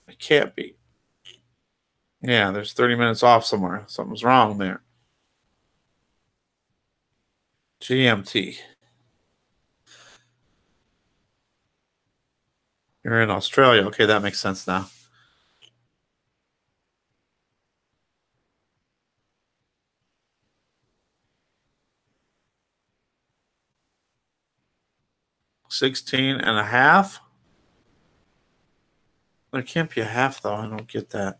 It can't be. Yeah, there's 30 minutes off somewhere. Something's wrong there. GMT. You're in Australia. Okay, that makes sense now. $16 and a half. There can't be a half, though. I don't get that.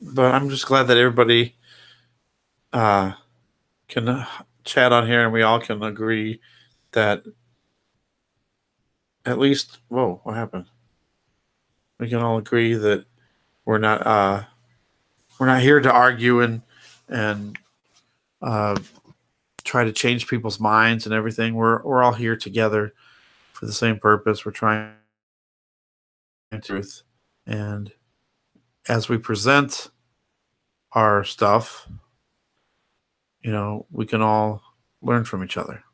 But I'm just glad that everybody can chat on here and we all can agree that at least, whoa, what happened? We can all agree that we're not here to argue and try to change people's minds and everything. We're all here together for the same purpose. We're trying truth, and as we present our stuff, we can all learn from each other.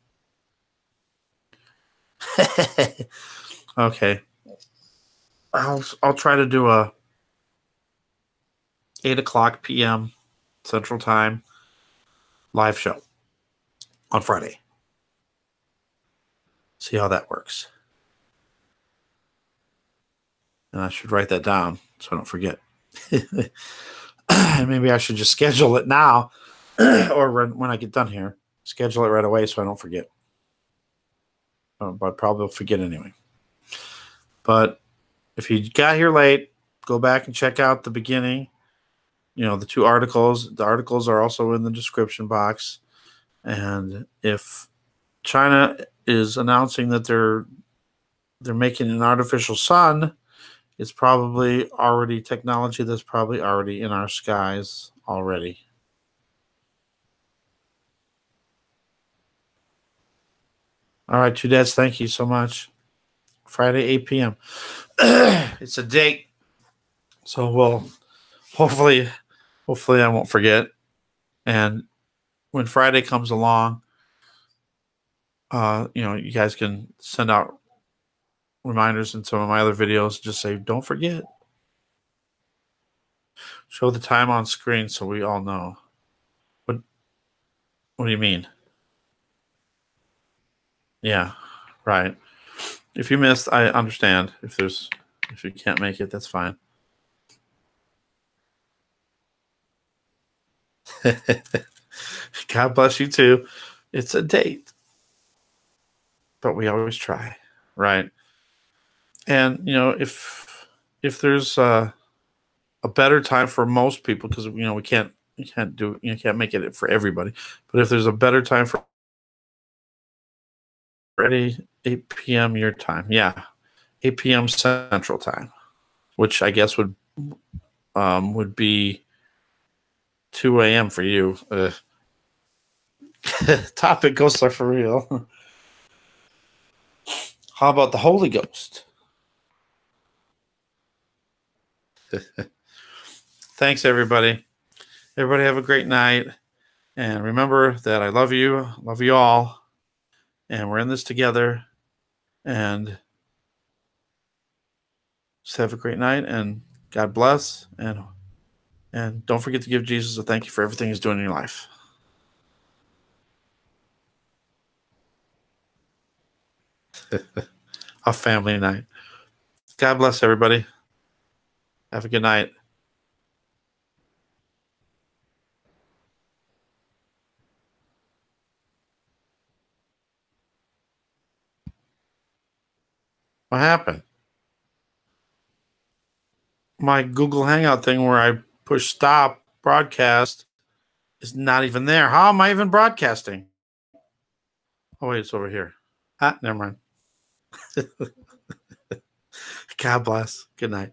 Okay. I'll try to do a 8:00 p.m. Central Time live show on Friday. See how that works. And I should write that down so I don't forget. Maybe I should just schedule it now or when I get done here. Schedule it right away so I don't forget. But probably will forget anyway. But if you got here late, go back and check out the beginning. The 2 articles. The articles are also in the description box. And if China is announcing that they're making an artificial sun, it's probably already technology that's probably already in our skies already. All right, Two Dads, thank you so much. Friday, 8 p.m. It's a date. So we'll hopefully I won't forget. And when Friday comes along, you guys can send out reminders in some of my other videos. Just say, don't forget. Show the time on screen so we all know. What do you mean? Yeah, right. If you missed, I understand. If you can't make it, that's fine. God bless you too. It's a date. But we always try, right? And if there's a better time for most people, because we can't make it for everybody, but if there's a better time for 8 p.m. your time, 8 p.m. Central Time, which I guess would be 2 a.m. for you. Topic ghosts are for real. How about the Holy Ghost? Thanks, everybody. Everybody have a great night. And remember that I love you all. And we're in this together. And just have a great night. And God bless. And don't forget to give Jesus a thank you for everything he's doing in your life. A family night. God bless everybody. Have a good night. What happened? My Google Hangout thing where I push stop broadcast is not even there. How am I even broadcasting? Oh, wait, it's over here. Never mind. God bless. Good night.